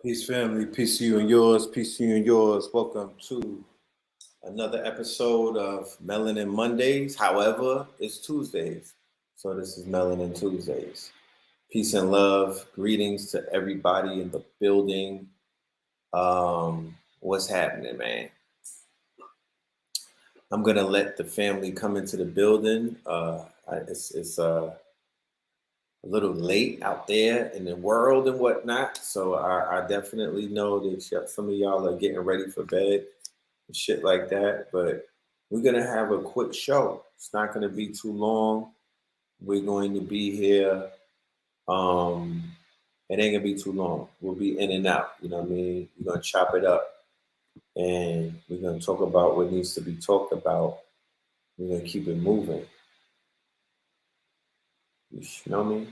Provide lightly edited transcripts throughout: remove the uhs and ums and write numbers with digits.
Peace, family. Peace to you and yours. Peace to you and yours. Welcome to another episode of Melanin Mondays. However, it's Tuesdays. So this is Melanin Tuesdays. Peace and love. Greetings to everybody in the building. What's happening, man? I'm going to let the family come into the building. It's a little late out there in the world and whatnot. So I definitely know that some of y'all are getting ready for bed and shit like that. But we're going to have a quick show. It's not going to be too long. We're going to be here. It ain't going to be too long. We'll be in and out. You know what I mean? We're going to chop it up. And we're going to talk about what needs to be talked about. We're going to keep it moving. You know me?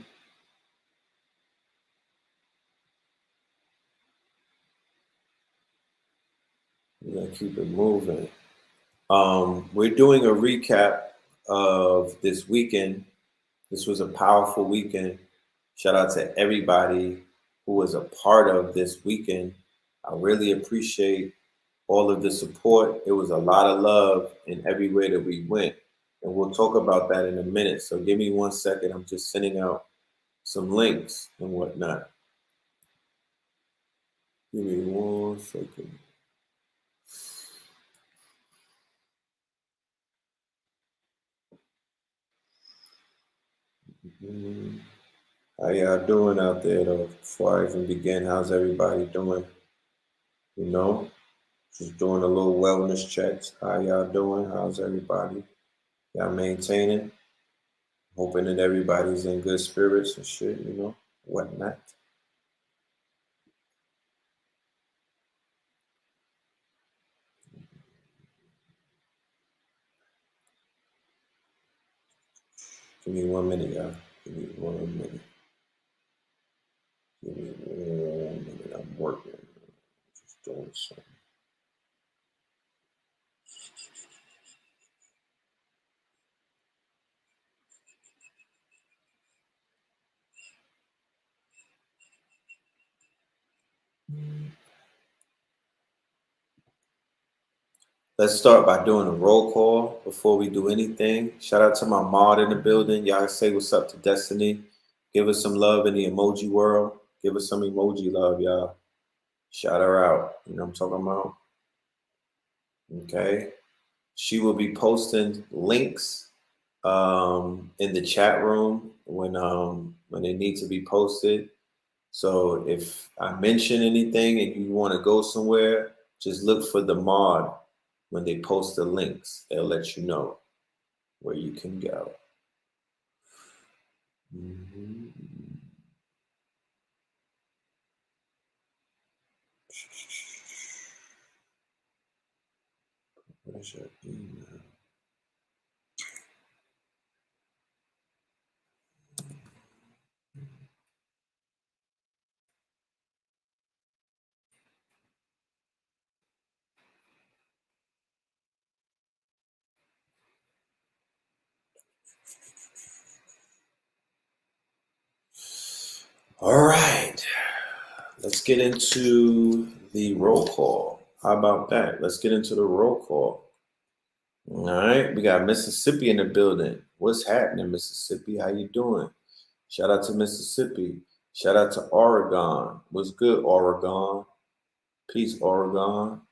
We're going to keep it moving. We're doing a recap of this weekend. This was a powerful weekend. Shout out to everybody who was a part of this weekend. I really appreciate all of the support. It was a lot of love in everywhere that we went. And we'll talk about that in a minute. So give me 1 second. I'm just sending out some links and whatnot. Give me 1 second. How y'all doing out there though? Before I even begin, how's everybody doing? You know, just doing a little wellness checks. How y'all doing? How's everybody? Y'all maintaining? Hoping that everybody's in good spirits and shit, you know, whatnot. Give me 1 minute, y'all. Give me 1 minute. Give me 1 minute. I'm working. Just doing something. Let's start by doing a roll call before we do anything. Shout out to my mod in the building. Y'all say what's up to Destiny. Give us some love in the emoji world. Give us some emoji love, y'all. Shout her out. You know what I'm talking about? Okay. She will be posting links in the chat room when they need to be posted. So if I mention anything and you want to go somewhere, just look for the mod. When they post the links, they'll let you know where you can go. Mm-hmm. Where's your email? All right. Let's get into the roll call. How about that? Let's get into the roll call. All right. We got Mississippi in the building. What's happening, Mississippi? How you doing? Shout out to Mississippi. Shout out to Oregon. What's good, Oregon? Peace, Oregon.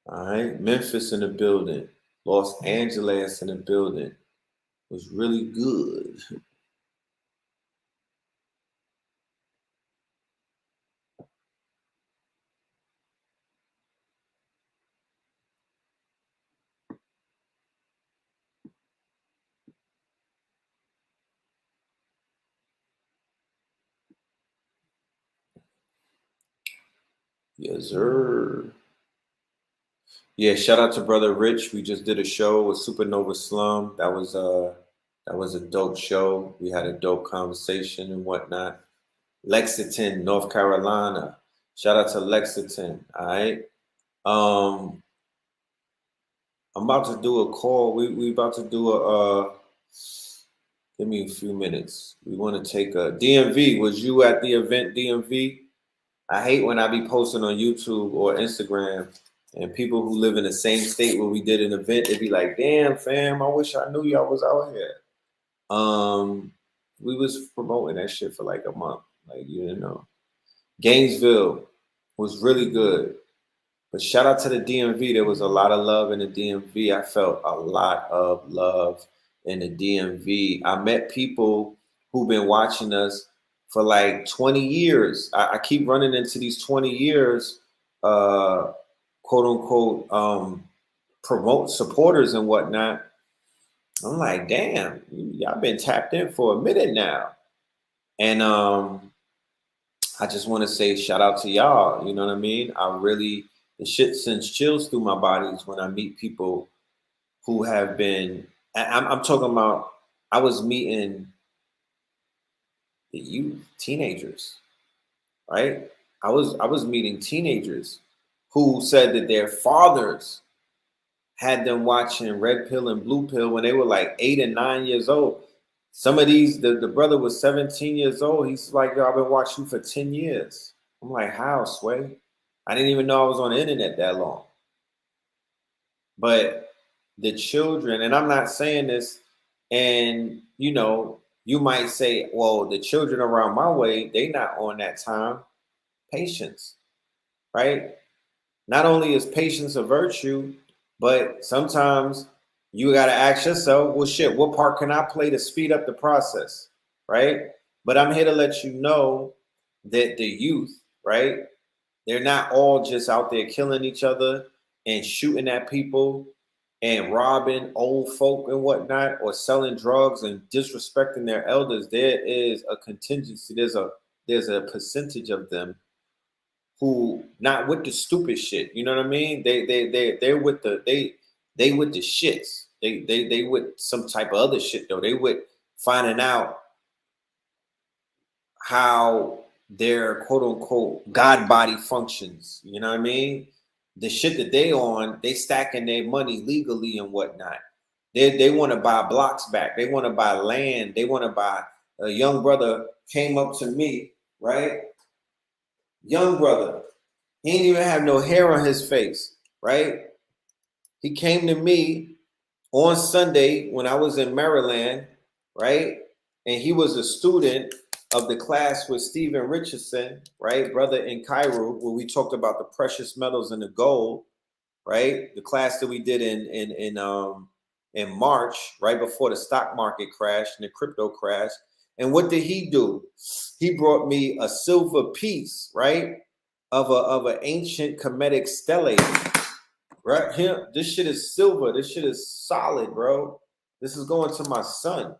All right. Memphis in the building. Los Angeles in the building. Was really good. Yes, sir. Yeah, shout out to Brother Rich. We just did a show with Supernova Slum. That was a dope show. We had a dope conversation and whatnot. Lexington, North Carolina. Shout out to Lexington. All right. I'm about to do a call. We about to do a give me a few minutes. We want to take a DMV. Was you at the event, DMV? I hate when I be posting on YouTube or Instagram and people who live in the same state where we did an event, they be like, damn, fam, I wish I knew y'all was out here. We was promoting that shit for like a month. Like, you know. Gainesville was really good. But shout out to the DMV. There was a lot of love in the DMV. I felt a lot of love in the DMV. I met people who've been watching us for like 20 years. I keep running into these 20 years, quote unquote, promote supporters and whatnot. I'm like, damn, y'all been tapped in for a minute now. And I just want to say shout out to y'all. You know what I mean? The shit sends chills through my bodies when I meet people who have been. I'm talking about. I was meeting the youth, teenagers, right? I was meeting teenagers who said that their fathers had them watching Red Pill and Blue Pill when they were like 8 and 9 years old. Some of these, the brother was 17 years old. He's like, yo, I've been watching for 10 years. I'm like, how, Sway? I didn't even know I was on the internet that long. But the children, and I'm not saying this, and you know, you might say, well, the children around my way, they not on that time. Patience, right? Not only is patience a virtue, but sometimes you got to ask yourself, well, shit, what part can I play to speed up the process, right? But I'm here to let you know that the youth, right, they're not all just out there killing each other and shooting at people and robbing old folk and whatnot, or selling drugs and disrespecting their elders. There is a contingency. There's a percentage of them who not with the stupid shit. You know what I mean? They're with they with the shits. They with some type of other shit though. They with finding out how their quote unquote God body functions. You know what I mean? The shit that they on, they stacking their money legally and whatnot. They want to buy blocks back. They want to buy land. They want to buy. A young brother came up to me, right? Young brother. He didn't even have no hair on his face, right? He came to me on Sunday when I was in Maryland, right? And he was a student of the class with Stephen Richardson, right? Brother in Cairo, where we talked about the precious metals and the gold, right? The class that we did in March, right before the stock market crash and the crypto crash. And what did he do? He brought me a silver piece, right? Of an ancient Kemetic stele. Right here, this shit is silver. This shit is solid, bro. This is going to my son.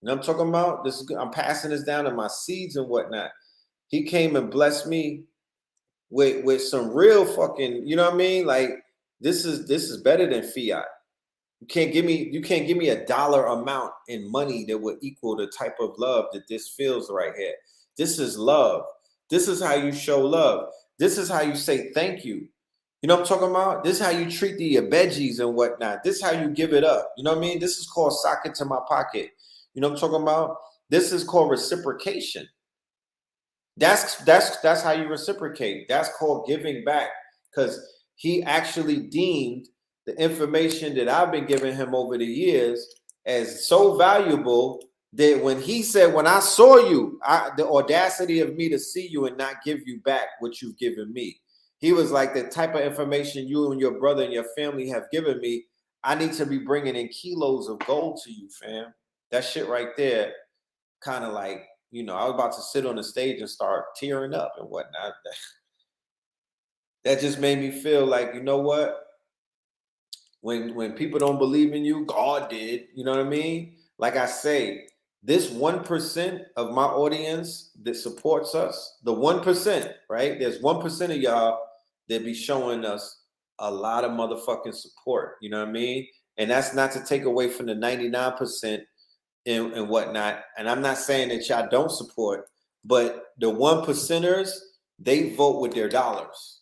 You know what I'm talking about? I'm passing this down to my seeds and whatnot. He came and blessed me with some real fucking, you know what I mean? Like this is better than fiat. You can't give me a dollar amount in money that would equal the type of love that this feels right here. This is love. This is how you show love. This is how you say thank you. You know what I'm talking about? This is how you treat the veggies and whatnot. This is how you give it up. You know what I mean? This is called socket to my pocket. You know what I'm talking about? This is called reciprocation. That's how you reciprocate. That's called giving back. Because he actually deemed the information that I've been giving him over the years as so valuable that when he said, when I saw you, the audacity of me to see you and not give you back what you've given me. He was like, the type of information you and your brother and your family have given me, I need to be bringing in kilos of gold to you, fam. That shit right there, kind of like, you know, I was about to sit on the stage and start tearing up and whatnot. That just made me feel like, you know what? When people don't believe in you, God did. You know what I mean? Like I say, this 1% of my audience that supports us, the 1%, right? There's 1% of y'all that be showing us a lot of motherfucking support. You know what I mean? And that's not to take away from the 99% and whatnot. And I'm not saying that y'all don't support, but the 1%ers, they vote with their dollars.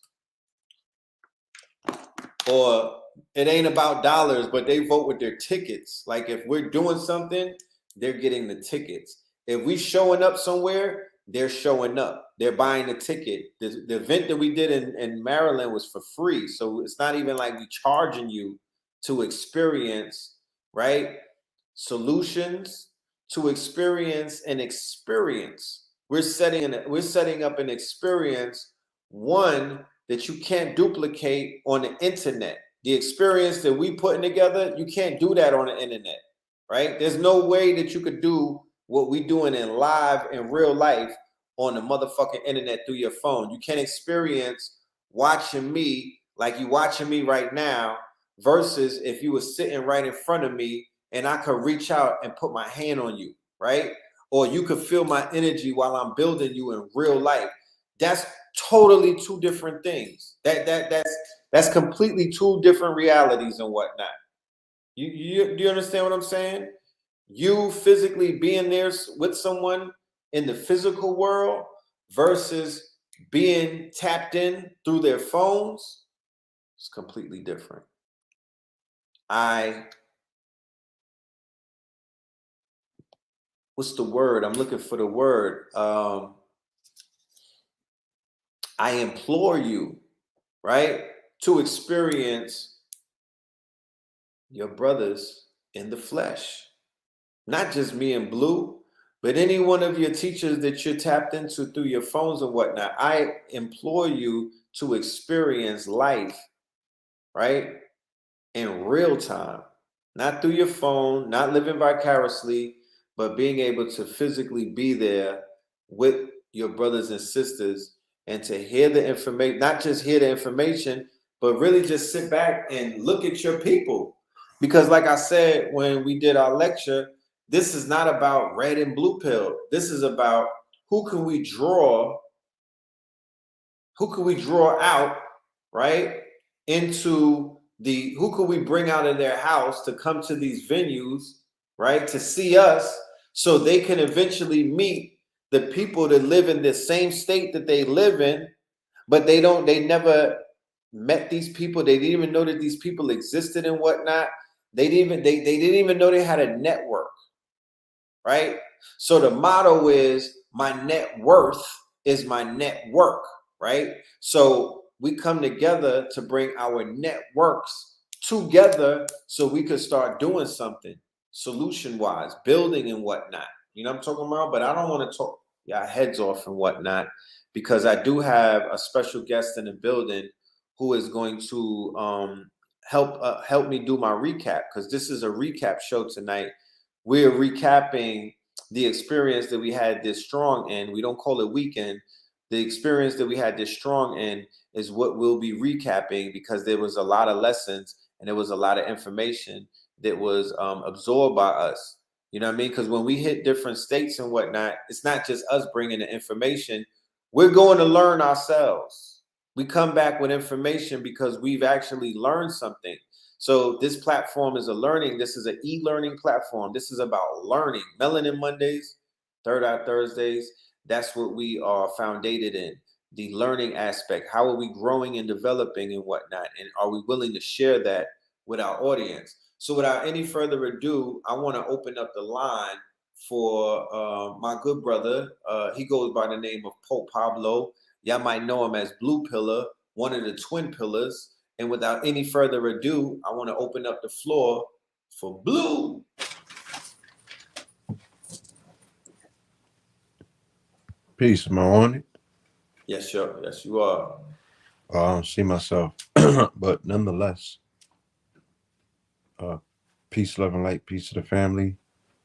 Or it ain't about dollars, but they vote with their tickets. Like if we're doing something, they're getting the tickets. If we showing up somewhere, they're showing up. They're buying the ticket. The event that we did in Maryland was for free. So it's not even like we charging you to experience, right? Solutions to experience an experience. We're setting up an experience, one that you can't duplicate on the internet. The experience that we putting together, you can't do that on the internet, right? There's no way that you could do what we doing in live in real life on the motherfucking internet through your phone. You can't experience watching me like you watching me right now versus if you were sitting right in front of me and I could reach out and put my hand on you, right? Or you could feel my energy while I'm building you in real life. That's totally two different things. That's completely two different realities and whatnot. Do you understand what I'm saying? You physically being there with someone in the physical world versus being tapped in through their phones, it's completely different. What's the word? I'm looking for the word. I implore you, right, to experience your brothers in the flesh. Not just me and Blue, but any one of your teachers that you're tapped into through your phones and whatnot. I implore you to experience life, right, in real time, not through your phone, not living vicariously, but being able to physically be there with your brothers and sisters and to hear the information, not just hear the information, but really just sit back and look at your people. Because, like I said, when we did our lecture, this is not about red and blue pill. This is about who can we draw out, right, into who could we bring out of their house to come to these venues, right, to see us so they can eventually meet the people that live in the same state that they live in, but they never met these people. They didn't even know that these people existed and whatnot. They didn't even know they had a network, right? So the motto is my net worth is my network, right? So we come together to bring our networks together so we could start doing something solution wise, building and whatnot. You know what I'm talking about? But I don't want to talk your heads off and whatnot because I do have a special guest in the building who is going to help me do my recap because this is a recap show tonight. We're recapping the experience that we had this strong in. We don't call it weekend. The experience that we had this strong in is what we'll be recapping because there was a lot of lessons and there was a lot of information that was absorbed by us. You know what I mean? Because when we hit different states and whatnot, it's not just us bringing the information. We're going to learn ourselves. We come back with information because we've actually learned something. So this platform is this is an e-learning platform. This is about learning. Melanin Mondays, Third Eye Thursdays, that's what we are founded in. The learning aspect. How are we growing and developing and whatnot? And are we willing to share that with our audience? So without any further ado, I want to open up the line for my good brother. He goes by the name of Pope Pablo. Y'all might know him as Blue Pillar, one of the twin pillars. And without any further ado, I want to open up the floor for Blue. Peace, am I on it? Yes, sure. Yes, you are. I don't see myself, but nonetheless, uh, peace, love, and light. Peace to the family.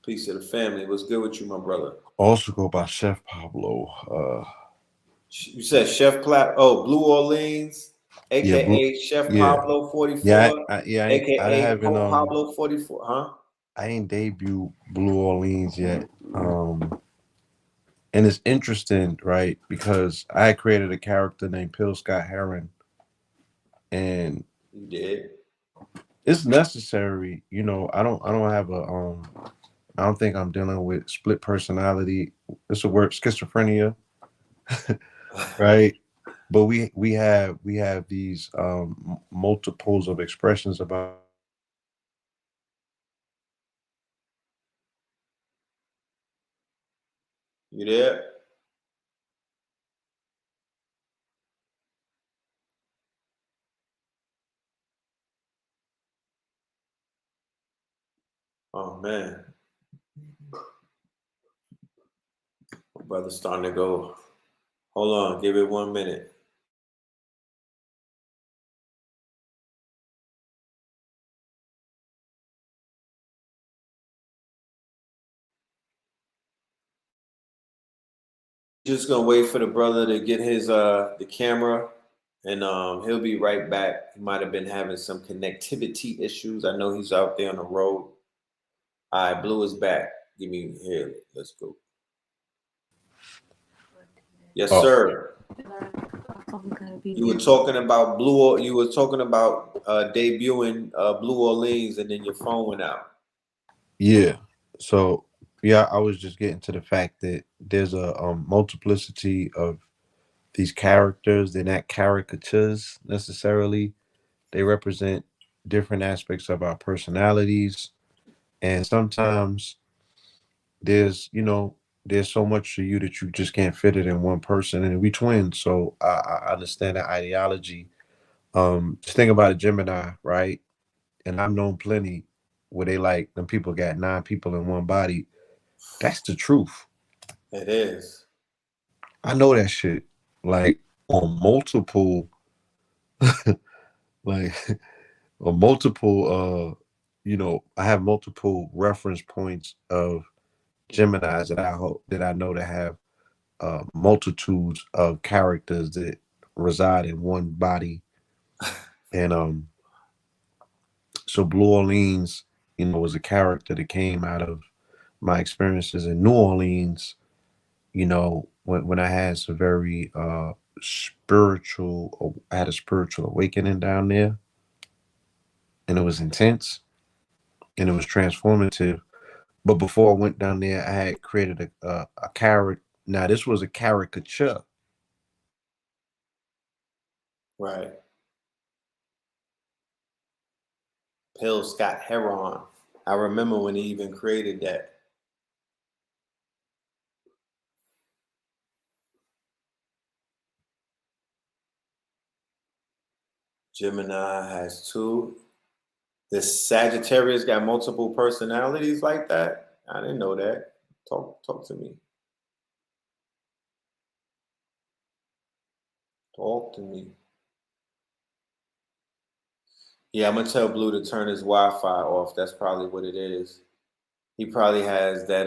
Peace to the family. What's good with you, my brother? Also go by Chef Pablo. You said Chef Plat. Oh, Blue Orleans, Yeah, aka Chef yeah, Pablo yeah, 44, I aka haven't Pope Pablo 44. Huh? I ain't debut Blue Orleans yet. And it's interesting, right? Because I created a character named Pill Scott Heron, and You did. it's necessary. I don't have I don't think I'm dealing with split personality. It's a word, schizophrenia, right? But we have these multiples of expressions about ourselves, You there? man, my brother's starting to go. Hold on, give it 1 minute. Just gonna wait for the brother to get his the camera, and he'll be right back. He might have been having some connectivity issues. I know he's out there on the road. All right, Blue is back. Give me here. Let's go. Yes, Oh, sir. You were talking about Blue. You were talking about debuting Blue Orleans, and then your phone went out. yeah. So yeah, I was just getting to the fact that there's a multiplicity of these characters. They're not caricatures necessarily. They represent different aspects of our personalities, and sometimes there's so much to you that you just can't fit it in one person, and we twins, so I understand that ideology. Just think about a Gemini, right? And I've known plenty where they like them people got 9 people in one body. That's the truth. It is. I know that shit. Like on multiple, like on multiple. I have multiple reference points of Gemini's that I know that have multitudes of characters that reside in one body, and so Blue Orleans, was a character that came out of my experiences in New Orleans. When I had some very spiritual, I had a spiritual awakening down there, and it was intense and it was transformative. But before I went down there, I had created a character. Now this was a caricature. Right. Pill Scott Heron. I remember when he even created that. Gemini has two. This Sagittarius got multiple personalities like that. I didn't know that. Talk to me. Talk to me. Yeah, I'm gonna tell Blue to turn his Wi-Fi off. That's probably what it is. He probably has that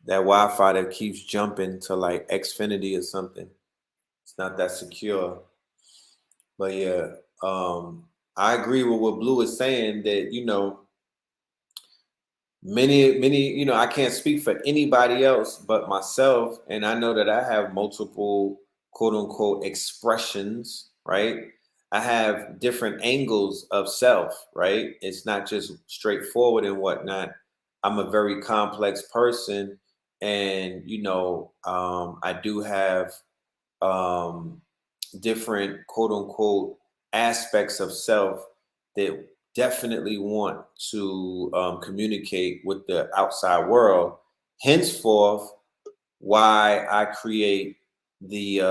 Wi-Fi that keeps jumping to like Xfinity or something. It's not that secure. But yeah, I agree with what Blue is saying that many I can't speak for anybody else but myself, and I know that I have multiple quote unquote expressions, right? I have different angles of self, right? It's not just straightforward and whatnot. I'm a very complex person, and I do have um different quote unquote aspects of self that definitely want to communicate with the outside world. Henceforth, why I create the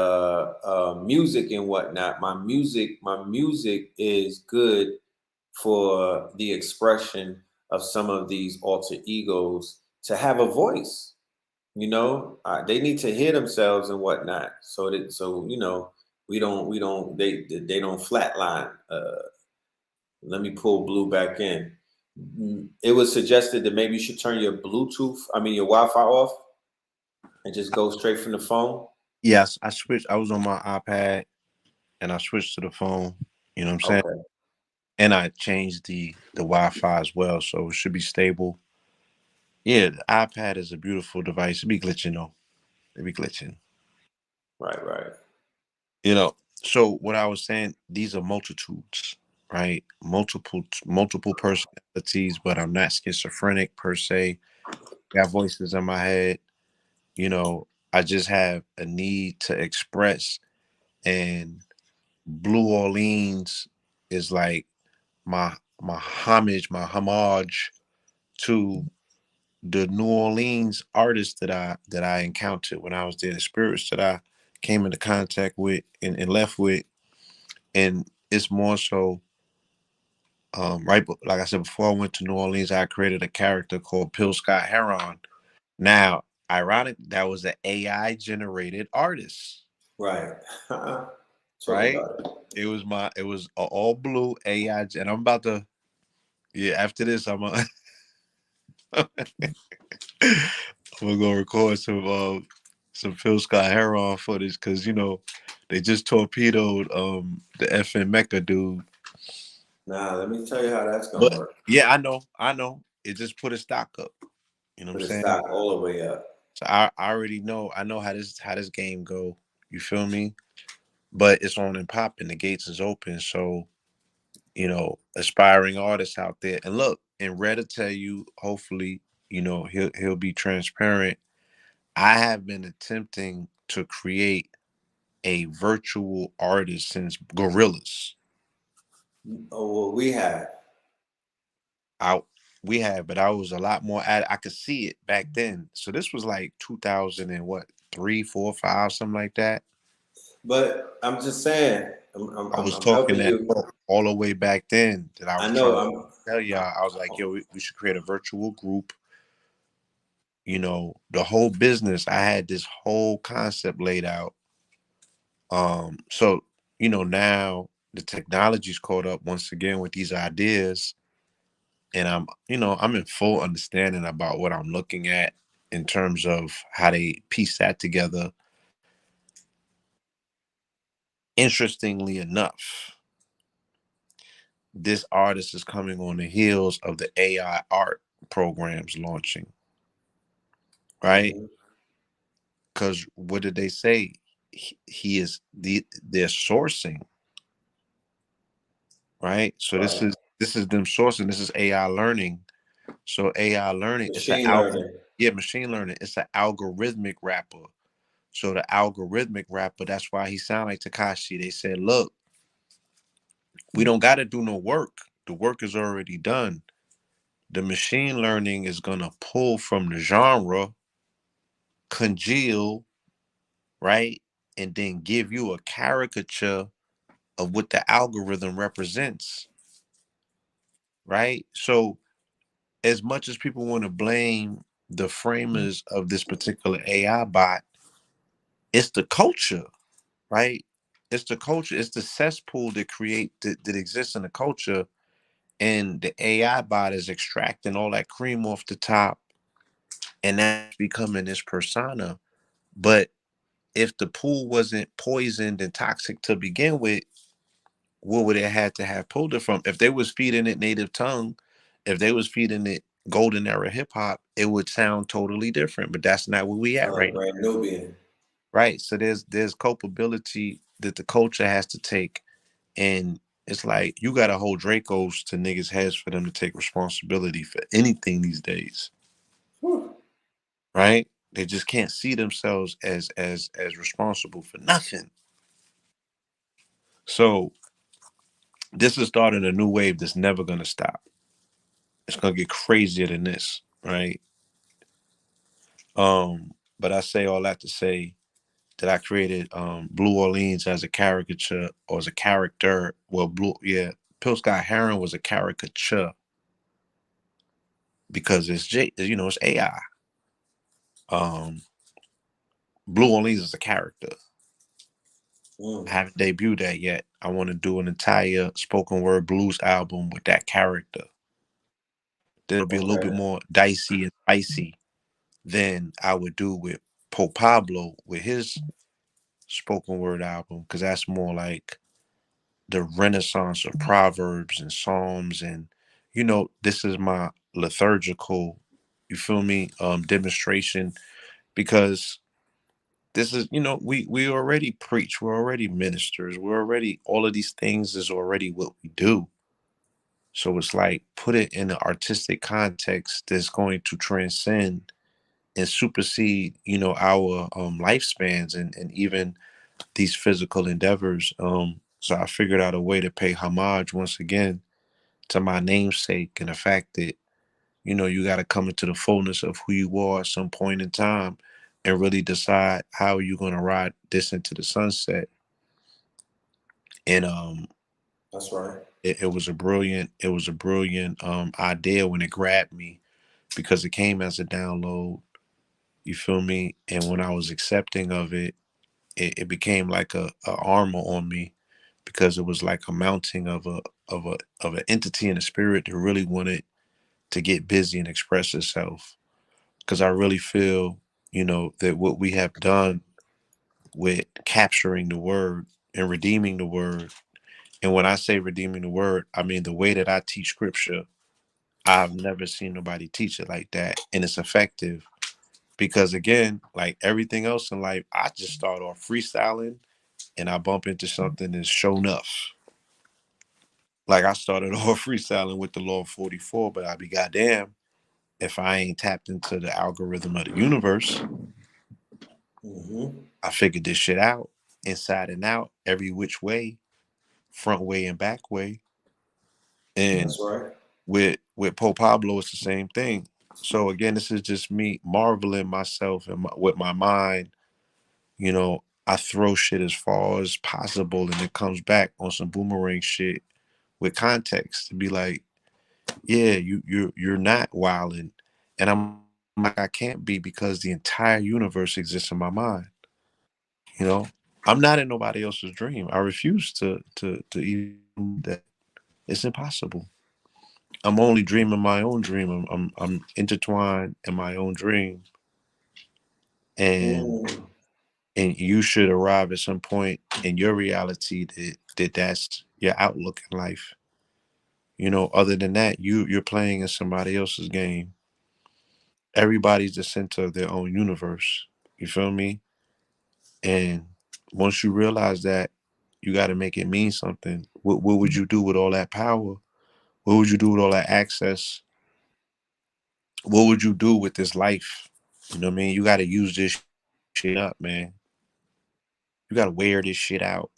music and whatnot. My music is good for the expression of some of these alter egos to have a voice. They need to hear themselves and whatnot, so we don't they don't flatline. Let me pull Blue back in. It was suggested that maybe you should turn your Bluetooth, I mean your Wi-Fi off, and just go straight from the phone. Yes, I switched. I was on my iPad and I switched to the phone. You know what I'm saying? Okay, And I changed the Wi-Fi as well, so it should be stable. Yeah, the iPad is a beautiful device. It be glitching though. It be glitching. right, right, You know. So what I was saying, these are multitudes, right? Multiple personalities, but I'm not schizophrenic per se. Got voices in my head. You know, I just have a need to express, and Blue Orleans is like my homage to the New Orleans artists that I encountered when I was there, the spirits that I came into contact with and left with. And it's more so Right, but like I said before, I went to New Orleans. I created a character called Pill Scott Heron. Now, ironic, that was an AI generated artist, Right. Talk right? about it. It was a all blue AI, and I'm about to, yeah. After this, I'm gonna go record some Phil Scott Heron footage because they just torpedoed the FN Mecca dude. Now, let me tell you how that's gonna But work. yeah, I know. It just put a stock up. You know what Put I'm the saying? stock all the way up. So I already know. I know how this game go. You feel me? But it's on and popping. The gates is open. So aspiring artists out there. And look, and Red will tell you. Hopefully, he'll be transparent. I have been attempting to create a virtual artist since Gorillas. Oh, well, we have. I we had, but I was a lot more I could see it back then. So this was like 2000 and what, 3, 4, 5, something like that. But I'm just saying, I was I'm talking helping that you. talk all the way back then that I I was know. trying to tell y'all. I was like, yo, we should create a virtual group. The whole business. I had this whole concept laid out. So now the technology's caught up once again with these ideas, and I'm in full understanding about what I'm looking at in terms of how they piece that together. Interestingly enough, this artist is coming on the heels of the AI art programs launching, right? Mhm. Because what did they say? He is they're sourcing, right? So this Right. is this is them sourcing. This is AI learning. So AI learning, it's an Machine algorithm. learning. Yeah, machine learning. It's an algorithmic rapper. So the algorithmic rapper, that's why he sound like Takashi. They said, look, we don't got to do no work. The work is already done. The machine learning is gonna pull from the genre, congeal, right, and then give you a caricature of what the algorithm represents, right? So as much as people want to blame the framers of this particular AI bot, it's the culture, right? It's the culture. It's the cesspool that exists in the culture, and the AI bot is extracting all that cream off the top, and that's becoming this persona. But if the pool wasn't poisoned and toxic to begin with, what would it had to have pulled it from? If they was feeding it native tongue, if they was feeding it golden era hip hop, it would sound totally different. But that's not where we at Sound like right now. brand Nubian. Right. So there's culpability that the culture has to take. And it's like you gotta hold Dracos to niggas' heads for them to take responsibility for anything these days. Whew. Right? They just can't see themselves as responsible for nothing. So this is starting a new wave that's never gonna stop. It's gonna get crazier than this, right? But I say all that to say that I created Blue Orleans as a caricature or as a character. Well, Pill Scott Heron was a caricature because it's AI. Um, Blue Orleans is a character. I Mm. haven't debuted that yet. I want to do an entire spoken word blues album with that character. That'll be a little bit Okay. more dicey and spicy than I would do with Pope Pablo with his spoken word album, because that's more like the renaissance of proverbs and psalms, and this is my liturgical, you feel me, demonstration, because this is, we already preach, we're already ministers, we're already, all of these things is already what we do. So it's like put it in an artistic context that's going to transcend and supersede, our lifespans, and even these physical endeavors. So I figured out a way to pay homage once again to my namesake, and the fact that you got to come into the fullness of who you are at some point in time and really decide how you're going to ride this into the sunset. And That's right. it was a brilliant idea when it grabbed me because it came as a download. You feel me? And when I was accepting of it, it became like a armor on me because it was like a mounting of an entity in the spirit that really wanted to get busy and express itself. Because I really feel, that what we have done with capturing the word and redeeming the word. And when I say redeeming the word, I mean the way that I teach scripture. I've never seen nobody teach it like that. And it's effective because, again, like everything else in life, I just start off freestyling and I bump into something that's shown enough. Like I started off freestyling with the Law of 44, but I'd be goddamn if I ain't tapped into the algorithm of the universe. Mm-hmm. I figured this shit out inside and out, every which way, front way and back way. And That's right. with Pope Pablo, it's the same thing. So again, this is just me marveling myself and with my mind. I throw shit as far as possible, and it comes back on some boomerang shit with context to be like, yeah, you're not wilding, and I'm like, I can't be because the entire universe exists in my mind. You know, I'm not in nobody else's dream. I refuse to even that. It's impossible. I'm only dreaming my own dream. I'm intertwined in my own dream, and Mm. and you should arrive at some point in your reality that's your outlook in life. Other than that, you're playing in somebody else's game. Everybody's the center of their own universe. You feel me? And once you realize that, you got to make it mean something. What would you do with all that power? What would you do with all that access? What would you do with this life? You know what I mean? You got to use this shit up, man. You got to wear this shit out.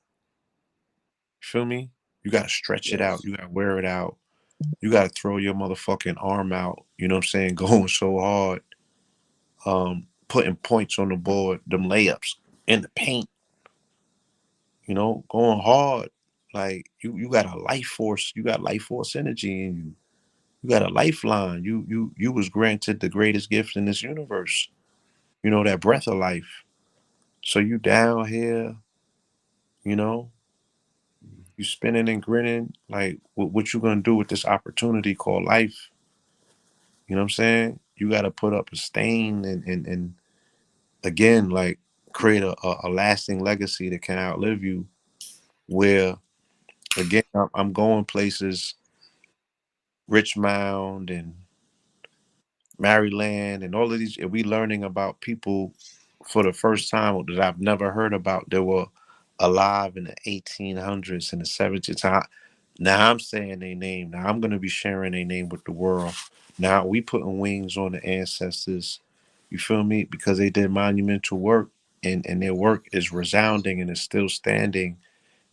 You feel me? You got to stretch it out. Yes. You got to wear it out. You got to throw your motherfucking arm out. You know what I'm saying? Going so hard, putting points on the board, them layups in the paint. Going hard. Like you got a life force. You got life force energy in you. You got a lifeline. You was granted the greatest gift in this universe. That breath of life. So you down here, you know, you spinning and grinning. Like what you gonna do with this opportunity called life? You know what I'm saying? You got to put up a stain and again, like create a lasting legacy that can outlive you. Where again, I'm going places, Richmond and Maryland and all of these, and we learning about people for the first time that I've never heard about. They were alive in the 1800s and the 1700s. Now I'm saying their name. Now I'm gonna be sharing their name with the world. Now we putting wings on the ancestors. You feel me? Because they did monumental work, and their work is resounding and is still standing.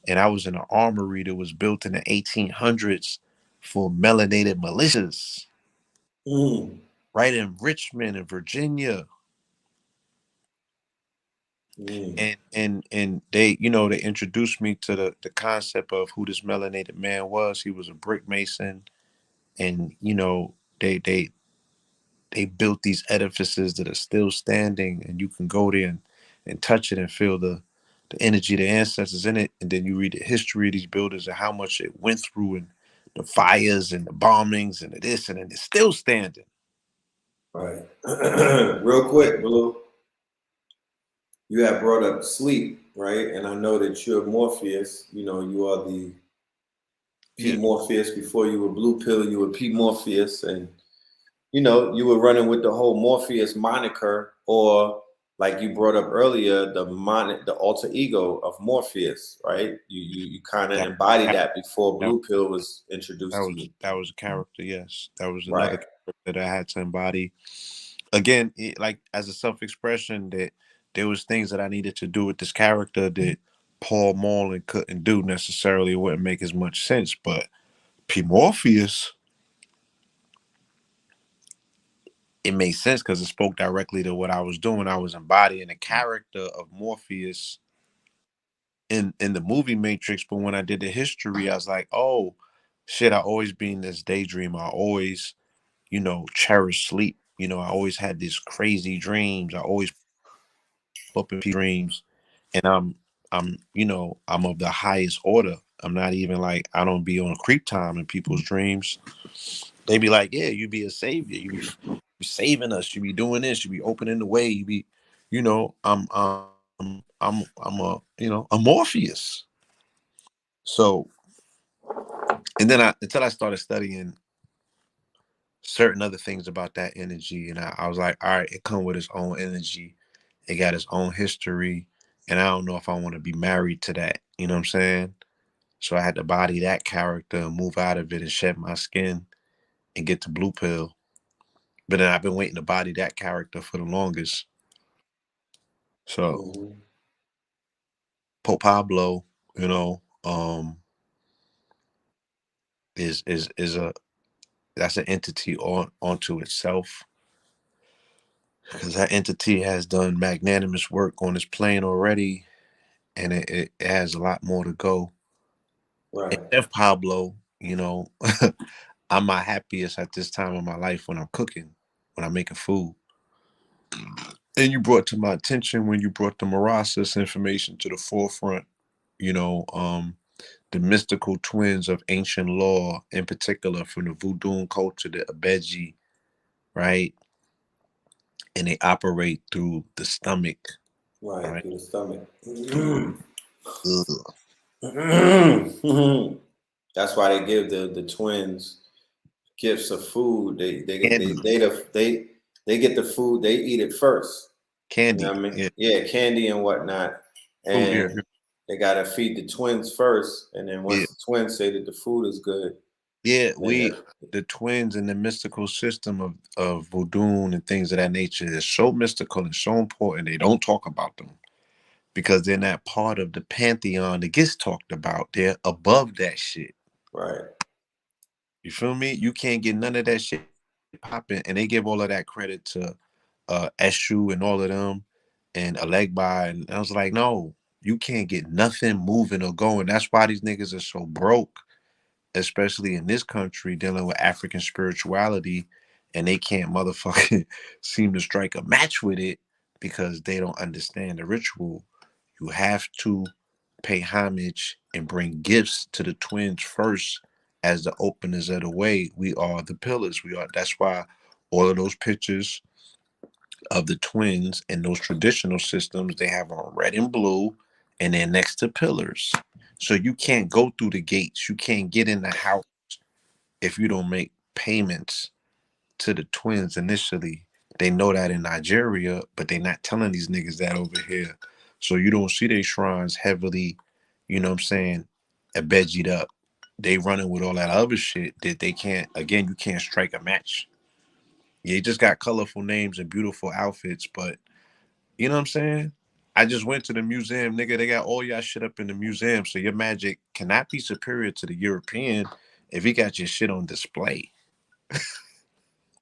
And I was in an armory that was built in the 1800s for melanated militias, Mm. right in Richmond in Virginia. Mm. And they introduced me to the concept of who this melanated man was. He was a brick mason, and they built these edifices that are still standing, and you can go there and touch it and feel the energy of the ancestors in it. And then you read the history of these buildings and how much it went through, and the fires and the bombings and the this, and then it's still standing. Right. Real quick, Blue, you have brought up sleep, right? And I know that you're Morpheus. You are the Pete Yeah, Morpheus. Before you were Blue Pill, you were Pete Morpheus. And, you were running with the whole Morpheus moniker, or like you brought up earlier, the alter ego of Morpheus, right? You kind of that embodied that that before that, Blue Pill was that introduced to was you. that was a character. Yes, that was another Right. character that I had to embody. Again, like as a self-expression, that there was things that I needed to do with this character that Paul Morland couldn't do necessarily. It wouldn't make as much sense. But P. Morpheus, it made sense because it spoke directly to what I was doing. I was embodying the character of Morpheus in the movie Matrix. But when I did the history, I was like, oh, shit, I always been this daydream. I always, cherish sleep. I always had these crazy dreams. I always up in dreams, and I'm of the highest order. I'm not even like I don't be on creep time in people's dreams. They be like, yeah, you be a savior. You be saving us. You be doing this. You be opening the way. You be, I'm a Morpheus. So, and then until I started studying certain other things about that energy, and I was like, all right, it come with its own energy. It got its own history, and I don't know if I want to be married to that. You know what I'm saying? So I had to body that character and move out of it and shed my skin and get to blue pill. But then I've been waiting to body that character for the longest. So Mm-hmm. Pope Pablo, you know, um, is a that's an entity onto itself, because that entity has done magnanimous work on this plane already, and it has a lot more to go. And Right. Chef Pablo, I'm my happiest at this time of my life when I'm cooking, when I'm making food. And you brought to my attention when you brought the Marasas information to the forefront, you know, um, the mystical twins of ancient law, in particular from the voodoo culture, the Abeji, right? And they operate through the stomach, Right. right? Through the stomach. Ugh. That's why they give the twins gifts of food. Candy, They get the food. They eat it first. You know candy, what I mean? yeah, Yeah, candy and whatnot. food, yeah, And they gotta feed the twins first, and then yeah, once the twins say that the food is good, yeah. then The twins in the mystical system of voodoo and things of that nature is so mystical and so important. They don't talk about them because they're not part of the pantheon that gets talked about. They're above that shit. right, You feel me? You can't get none of that shit popping, and they give all of that credit to Eshu and all of them and Alegba, and I was like, no, you can't get nothing moving or going. That's why these niggas are so broke, especially in this country dealing with African spirituality, and they can't motherfucking seem to strike a match with it because they don't understand the ritual. You have to pay homage and bring gifts to the twins first as the openers of the way. We are the pillars. We are That's why all of those pictures of the twins in those traditional systems, they have on red and blue and they're next to pillars. So you can't go through the gates. You can't get in the house if you don't make payments to the twins initially. They know that in Nigeria, but they're not telling these niggas that over here. So you don't see their shrines heavily, you know what I'm saying, abedgied up. They running with all that other shit that they can't, again, you can't strike a match. Yeah, you just got colorful names and beautiful outfits, but you know what I'm saying? I just went to the museum, nigga. They got all y'all shit up in the museum. So your magic cannot be superior to the European if he got your shit on display.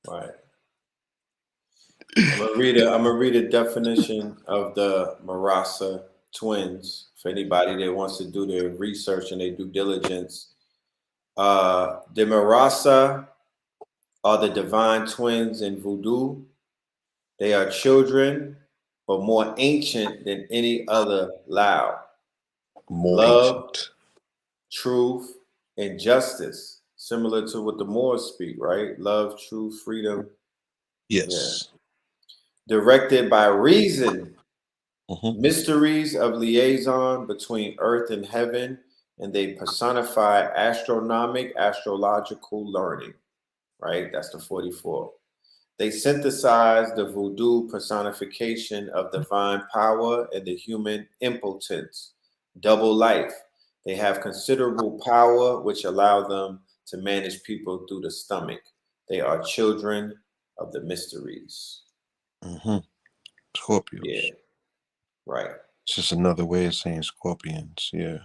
right. I'm gonna read a definition of the Marasa twins for anybody that wants to do their research and their due diligence. The Marasa are the divine twins in voodoo. They are children, but more ancient than any other Lao. More Love, ancient. truth, and justice. Similar to what the Moors speak, right? Love, truth, freedom. Yeah. Yes. Directed by reason, Hmm. mysteries of liaison between earth and heaven, and they personify astrological learning, right? That's the 44. They synthesize the voodoo personification of divine power and the human impotence, double life. They have considerable power, which allow them to manage people through the stomach. They are children of the mysteries. Hmm. Yeah, Scorpios. right. It's just another way of saying scorpions. Yeah.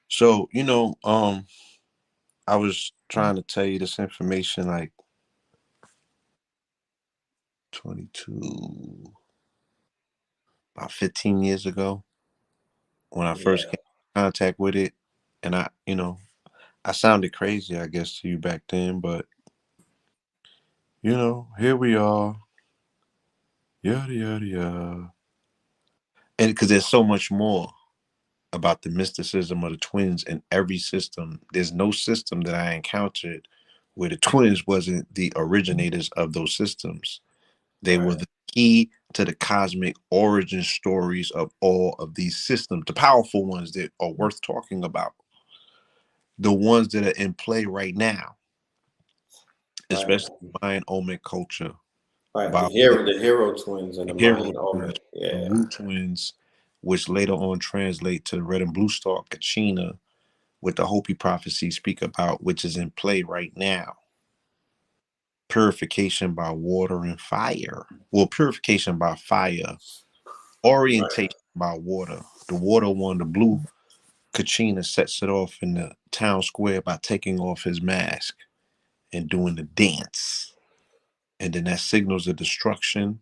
So, I was trying to tell you this information like 22, about 15 years ago when I first Yeah, came in contact with it. And I sounded crazy, I guess, to you back then, but here we are, yada yada yada, and because there's so much more about the mysticism of the twins in every system. There's no system that I encountered where the twins wasn't the originators of those systems. They were Right. the key to the cosmic origin stories of all of these systems, the powerful ones that are worth talking about, the ones that are in play right now, Right. especially Mayan Olmec culture, Right. by The hero twins and the hero Mayan twins, Omen. the Yeah. Wu twins, which later on translate to red and blue star Kachina, with the Hopi prophecy speak about, which is in play right now. Purification by water and fire. Well, purification by fire, Right. orientation by water. The water one, the blue Kachina sets it off in the town square by taking off his mask and doing the dance. And then that signals the destruction.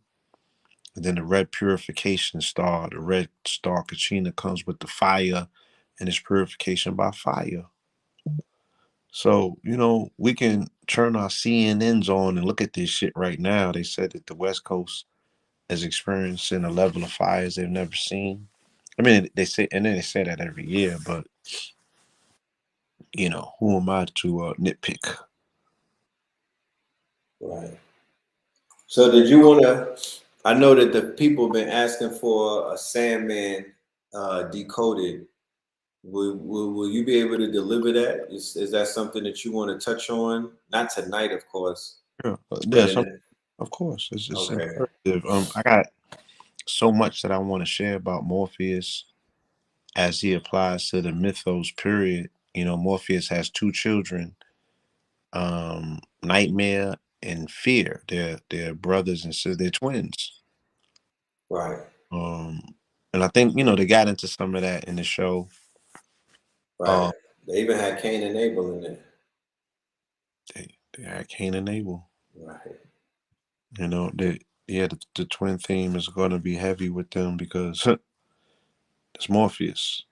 And then the red purification star, the red star Kachina comes with the fire and it's purification by fire. So, we can turn our CNNs on and look at this shit right now. They said that the West Coast is experiencing a level of fires they've never seen. I mean, they say, and then they say that every year, but, who am I to nitpick? Right. So did you want to? I know that the people been asking for a Sandman decoded. Will you be able to deliver that? Is that something that you want to touch on? Not tonight, of course, Yeah, but there's in some, the, of course, it's okay, imperative. I got so much that I want to share about Morpheus as he applies to the mythos period. Morpheus has two children, Nightmare and Fear. They're brothers and sisters. They're twins. right, Um, and I think they got into some of that in the show. right. Uh, They even had Cain and Abel in there. they had Cain and Abel. Right. The twin theme is going to be heavy with them because it's Morpheus.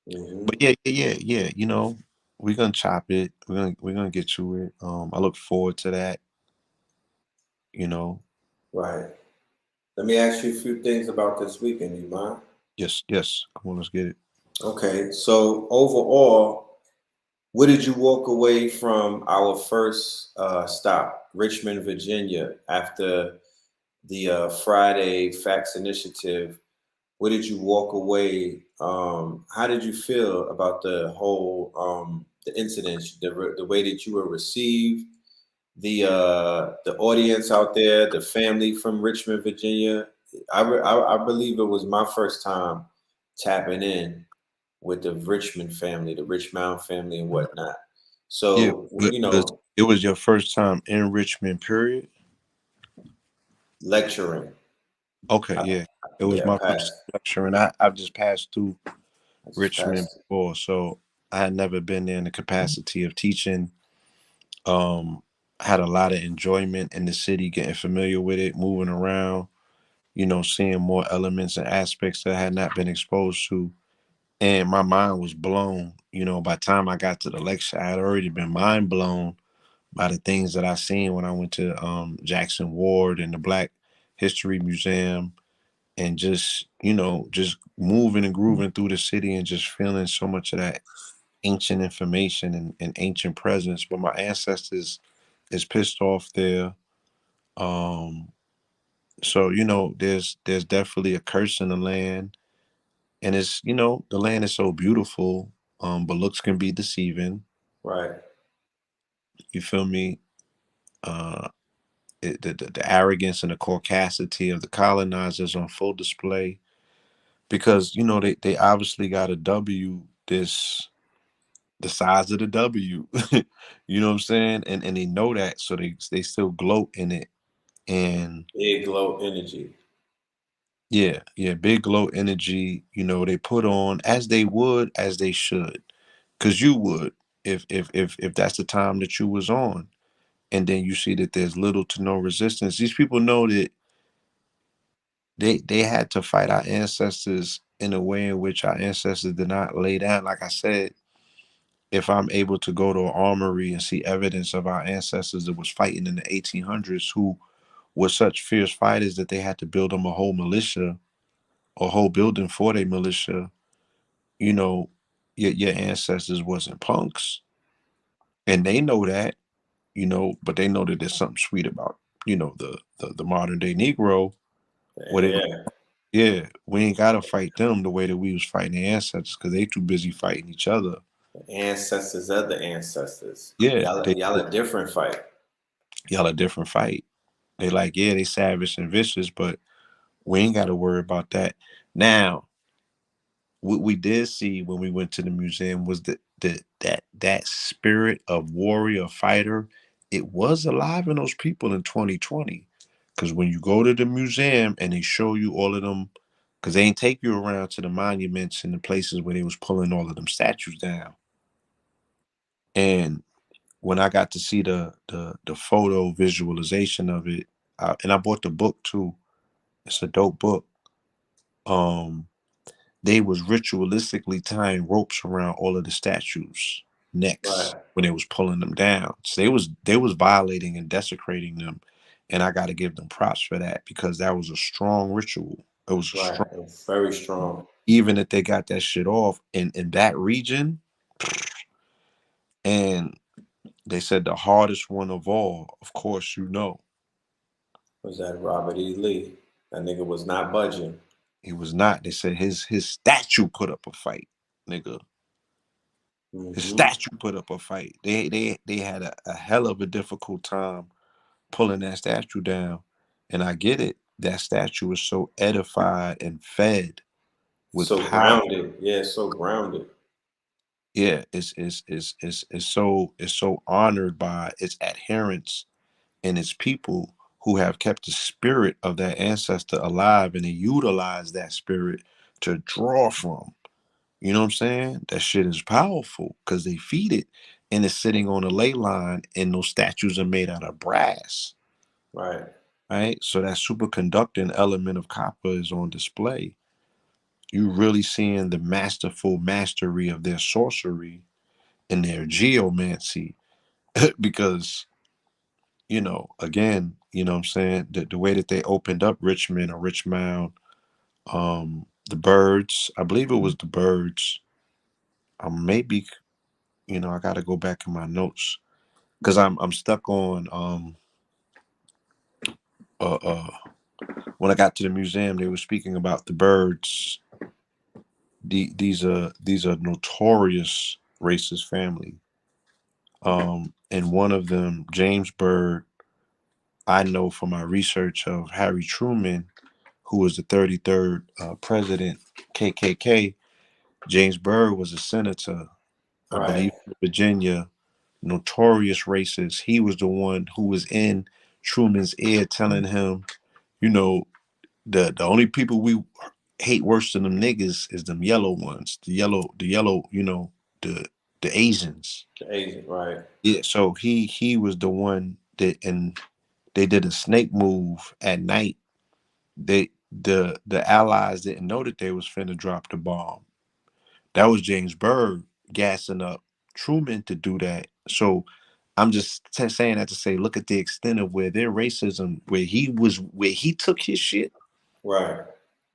But Hmm. yeah. We're gonna chop it. We're gonna get to it. I look forward to that. You know, Right. Let me ask you a few things about this weekend. You mind? yes, yes. Come on, let's get it. Okay. So overall, what did you walk away from our first stop, Richmond, Virginia, after the Friday Facts Initiative? What did you walk away? How did you feel about the whole the incidents, the way that you were received, the audience out there, the family from Richmond, Virginia? I believe it was my first time tapping in with the Richmond family, the Richmond family, and whatnot. Yeah, So but it was your first time in Richmond, period. lecturing, Okay, I, yeah. It was yeah, my first passed. lecture, and I've just passed through I just Richmond passed. before, so I had never been there in the capacity of teaching. Um, had a lot of enjoyment in the city, getting familiar with it, moving around, seeing more elements and aspects that I had not been exposed to. And my mind was blown. By the time I got to the lecture, I had already been mind blown by the things that I seen when I went to Jackson Ward and the Black History Museum, and just moving and grooving through the city and just feeling so much of that ancient information and ancient presence. But my ancestors is pissed off there. Um, so there's definitely a curse in the land, and it's the land is so beautiful, but looks can be deceiving. Right, You feel me? Uh, the arrogance and the caucasity of the colonizers on full display because they obviously got a W this the size of the W. You know what I'm saying? And they know that, so they still gloat in it. And big low energy. yeah, big glow energy. They put on as they should, because you would if that's the time that you was on, and then you see that there's little to no resistance. These people know that they had to fight our ancestors in a way in which our ancestors did not lay down. Like I said, if I'm able to go to an armory and see evidence of our ancestors that was fighting in the 1800s who were such fierce fighters that they had to build them a whole militia, a whole building for their militia, you know, your ancestors wasn't punks. And they know that, but they know that there's something sweet about, the modern day Negro, where they, Yeah, yeah, we ain't gotta fight them the way that we was fighting the ancestors because they too busy fighting each other. the ancestors of the ancestors. Yeah, Y'all a different fight. y'all a different fight. They like, yeah, they savage and vicious, but we ain't gotta worry about that. Now, what we did see when we went to the museum was that spirit of warrior fighter. It was alive in those people in 2020. Because when you go to the museum and they show you all of them, because they ain't take you around to the monuments and the places where they was pulling all of them statues down. And when I got to see the photo visualization of it, and I bought the book too. It's a dope book. Um, they was ritualistically tying ropes around all of the statues' necks Right, when they was pulling them down. So they was violating and desecrating them, and I got to give them props for that because that was a strong ritual. It was a right. strong, It's very strong. even if they got that shit off in that region, and they said the hardest one of all, of course, Was that Robert E. Lee? That nigga was not budging. he was not. They said his statue put up a fight, nigga. His Hmm. statue put up a fight. They had a hell of a difficult time pulling that statue down. And I get it. That statue is so edified and fed with So power. grounded. Yeah, so grounded. Yeah, it's so honored by its adherents and its people who have kept the spirit of that ancestor alive and they utilize that spirit to draw from. You know what I'm saying? That shit is powerful because they feed it and it's sitting on a ley line and those statues are made out of brass. Right, Right? So that superconducting element of copper is on display. You really seeing the masterful mastery of their sorcery and their geomancy because, again, what I'm saying, the way that they opened up Richmond or Richmond, the birds, I believe it was the birds. Maybe, I gotta go back in my notes because I'm stuck on uh uh when I got to the museum they were speaking about the birds. These are notorious racist family. And one of them, James Byrd, I know from my research of Harry Truman, who was the 33rd president, KKK. James Byrd was a senator, I believe, right. in Virginia, notorious racist. He was the one who was in Truman's ear telling him, you know, the only people we hate worse than them niggas is them yellow ones, the yellow, the the Asians. The agent, right. Yeah, so he was the one that, and they did a snake move at night. The allies didn't know that they was finna drop the bomb. That was James Byrd gassing up Truman to do that. So I'm just saying that to say, look at the extent of where their racism, where he took his shit, Right.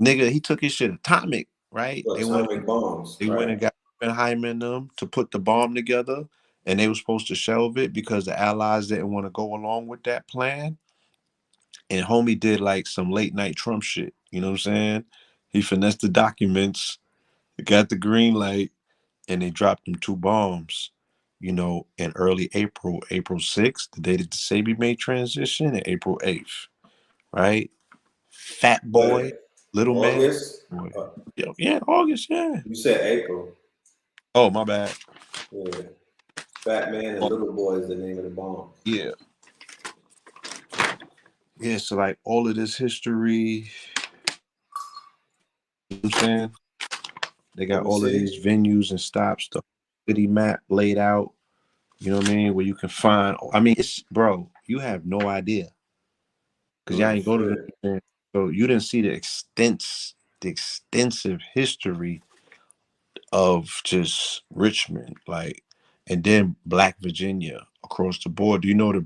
nigga. He took his shit atomic, right? So atomic bombs, They went right. and got Oppenheimer and them to put the bomb together, and they were supposed to shelve it because the Allies didn't want to go along with that plan. And homie did like some late night Trump shit. You know what I'm saying? He finessed the documents, got the green light, and they dropped them two bombs. In early April 6th, the day that the Sabi made transition, and April 8th, right? Fat boy, But little man, August, boy. Yeah, August, yeah. you said April. Oh, my bad. Yeah. Fat Man and Little Boy is the name of the bombs. Yeah, yeah. So like all of this history, you know what I'm saying, they Let got me all of see. these venues and stops, the city map laid out. You know what I mean? Where you can find. I mean, it's bro. You have no idea because y'all Oh ain't go to the shit. museum, so you didn't see the extensive history of just Richmond. Like and then Black Virginia across the board. Do you know the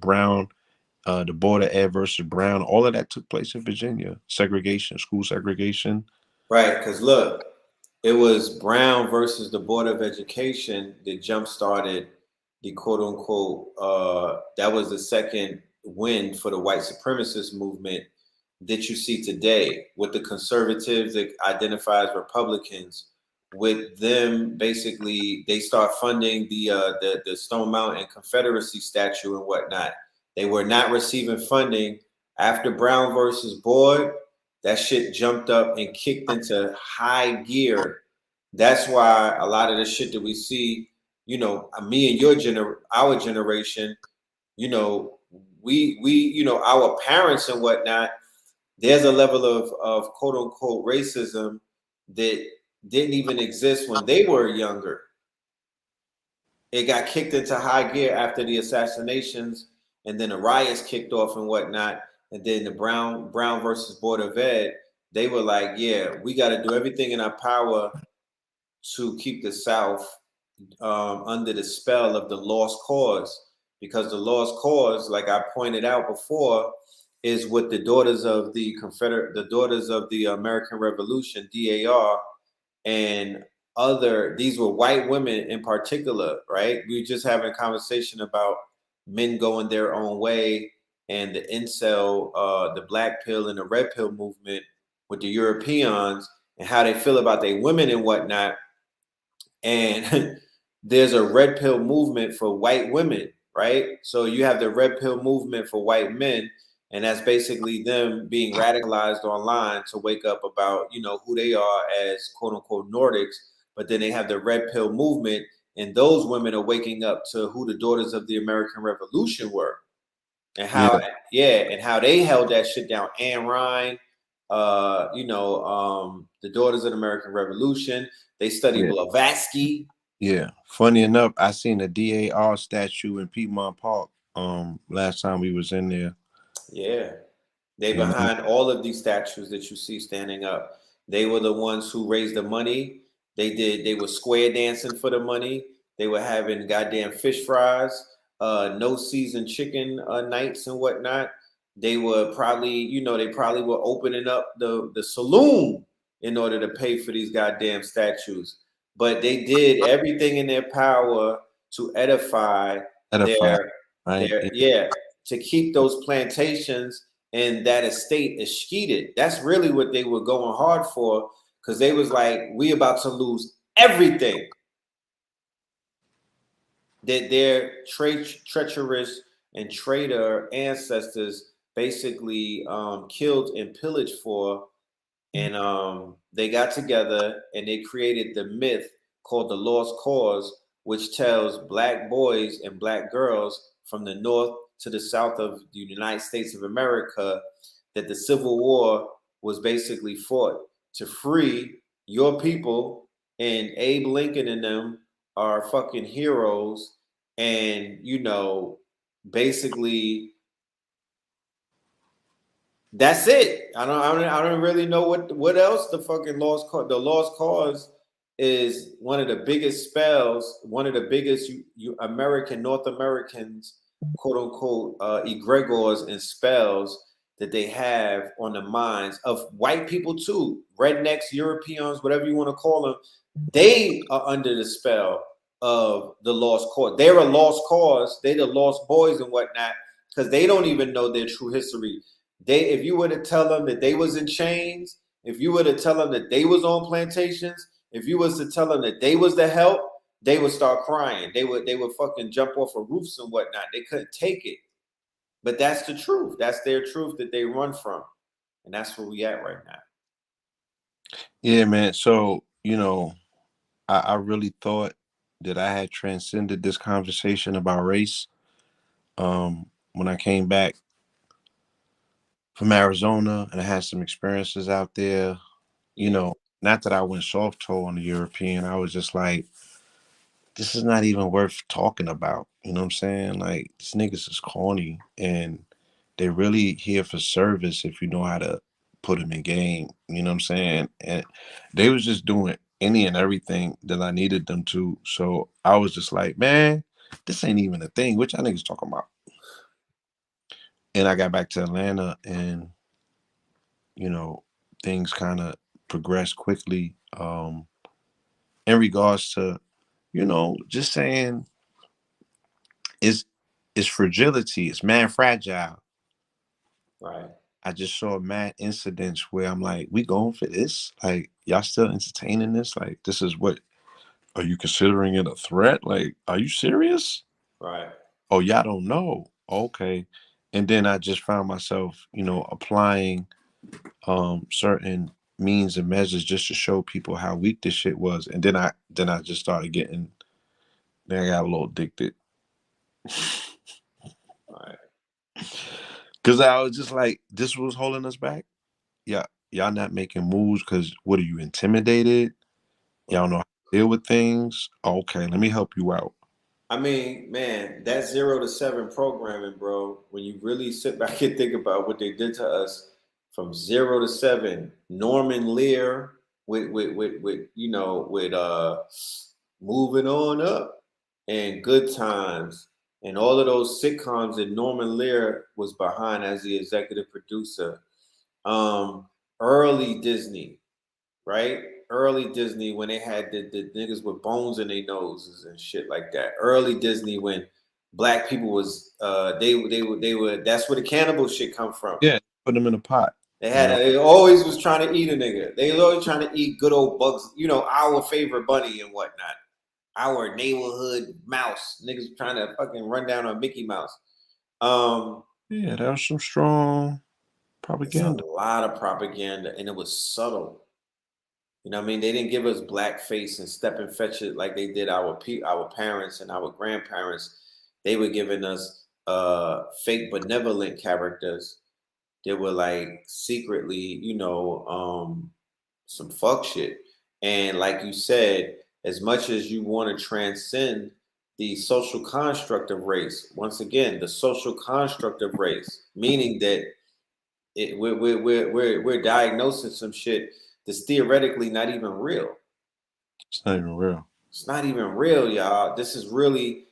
border Ed versus Brown, all of that took place in Virginia. Segregation, school segregation. Right, because look, it was Brown versus the Board of Education that jump started the quote unquote, that was the second win for the white supremacist movement that you see today with the conservatives that identify as Republicans. With them, basically, they start funding the Stone Mountain Confederacy statue and whatnot. They were not receiving funding after Brown versus Boyd. That shit jumped up and kicked into high gear. That's why a lot of the shit that we see, me and our generation, you know, our parents and whatnot, there's a level of quote unquote racism that didn't even exist when they were younger. It got kicked into high gear after the assassinations, and then the riots kicked off and whatnot, and then the Brown versus Board of Ed. They were like, yeah, we got to do everything in our power to keep the South under the spell of the lost cause, because the lost cause, like I pointed out before, is what the daughters of the American Revolution, DAR, and these were white women in particular, right? We were just having a conversation about men going their own way and the incel, the black pill and the red pill movement with the Europeans and how they feel about their women and whatnot. And there's a red pill movement for white women, right? So you have the red pill movement for white men, and that's basically them being radicalized online to wake up about, who they are as quote unquote Nordics. But then they have the red pill movement, and those women are waking up to who the daughters of the American Revolution were, and how Yeah, and how they held that shit down. Anne Ryan, the daughters of the American Revolution. They studied yeah, Blavatsky. yeah. Funny enough, I seen a DAR statue in Piedmont Park. Last time we was in there. Yeah. They You know. behind all of these statues that you see standing up. They were the ones who raised the money. They were square dancing for the money. They were having goddamn fish fries, no seasoned chicken nights and whatnot. They were probably, they probably were opening up the saloon in order to pay for these goddamn statues. But they did everything in their power to edify Edify, their right? their yeah, to keep those plantations and that estate escheated. That's really what they were going hard for, because they was like, we about to lose everything that their treacherous and traitor ancestors basically killed and pillaged for. And they got together and they created the myth called the Lost Cause, which tells black boys and black girls from the north to the south of the United States of America that the Civil War was basically fought to free your people, and Abe Lincoln and them are fucking heroes. And basically that's it. I don't really know what else the fucking the lost cause is one of the biggest spells, one of the biggest North Americans, quote unquote, egregores and spells that they have on the minds of white people too, rednecks, Europeans, whatever you want to call them. They are under the spell of the lost cause. They're a lost cause. They're the lost boys and whatnot, because they don't even know their true history. If you were to tell them that they was in chains, if you were to tell them that they was on plantations, if you was to tell them that they was the help, they would start crying. They would fucking jump off of roofs and whatnot. They couldn't take it. But that's the truth. That's their truth that they run from. And that's where we at right now. Yeah, man. So I really thought that I had transcended this conversation about race. When I came back from Arizona and I had some experiences out there, Yeah. not that I went soft toe on the European, I was just like, this is not even worth talking about. You know what I'm saying? Like, these niggas is corny and they're really here for service if you know how to put them in game. You know what I'm saying? And they was just doing any and everything that I needed them to. So I was just like, man, this ain't even a thing. Which I niggas talking about? And I got back to Atlanta, and you know, things kind of progressed quickly. In regards to, just saying it's fragility. It's man fragile. Right. I just saw mad incidents where I'm like, we going for this? Like, y'all still entertaining this? Like, this is what, are you considering it a threat? Like, are you serious? Right. Oh, y'all don't know. Okay. And then I just found myself, applying certain means and measures just to show people how weak this shit was. And then I just started getting, then I got a little addicted. Right. Cause I was just like, this was holding us back. Yeah, y'all not making moves because what, are you intimidated? Y'all Right. know how to deal with things. Okay, let me help you out. I mean, man, that 0 to 7 programming, bro, when you really sit back and think about what they did to us from 0 to 7, Norman Lear with moving on up and good times and all of those sitcoms that Norman Lear was behind as the executive producer. Um, Early Disney, right? Early Disney when they had the niggas with bones in their noses and shit like that. Early Disney when black people was they were that's where the cannibal shit come from. Yeah, put them in a pot. They always was trying to eat a nigga. They was always trying to eat good old Bugs, our favorite bunny and whatnot. Our neighborhood mouse. Niggas trying to fucking run down on Mickey Mouse. Um, Yeah, that was some strong it's a propaganda. lot of propaganda and it was subtle. You know what I mean? They didn't give us blackface and step and fetch it like they did our parents and our grandparents. They were giving us fake benevolent characters that were like secretly, some fuck shit. And like you said, as much as you want to transcend the social construct of race, once again, the social construct of race, meaning that we're diagnosing some shit that's theoretically not even real. It's not even real. It's not even real, y'all. This is really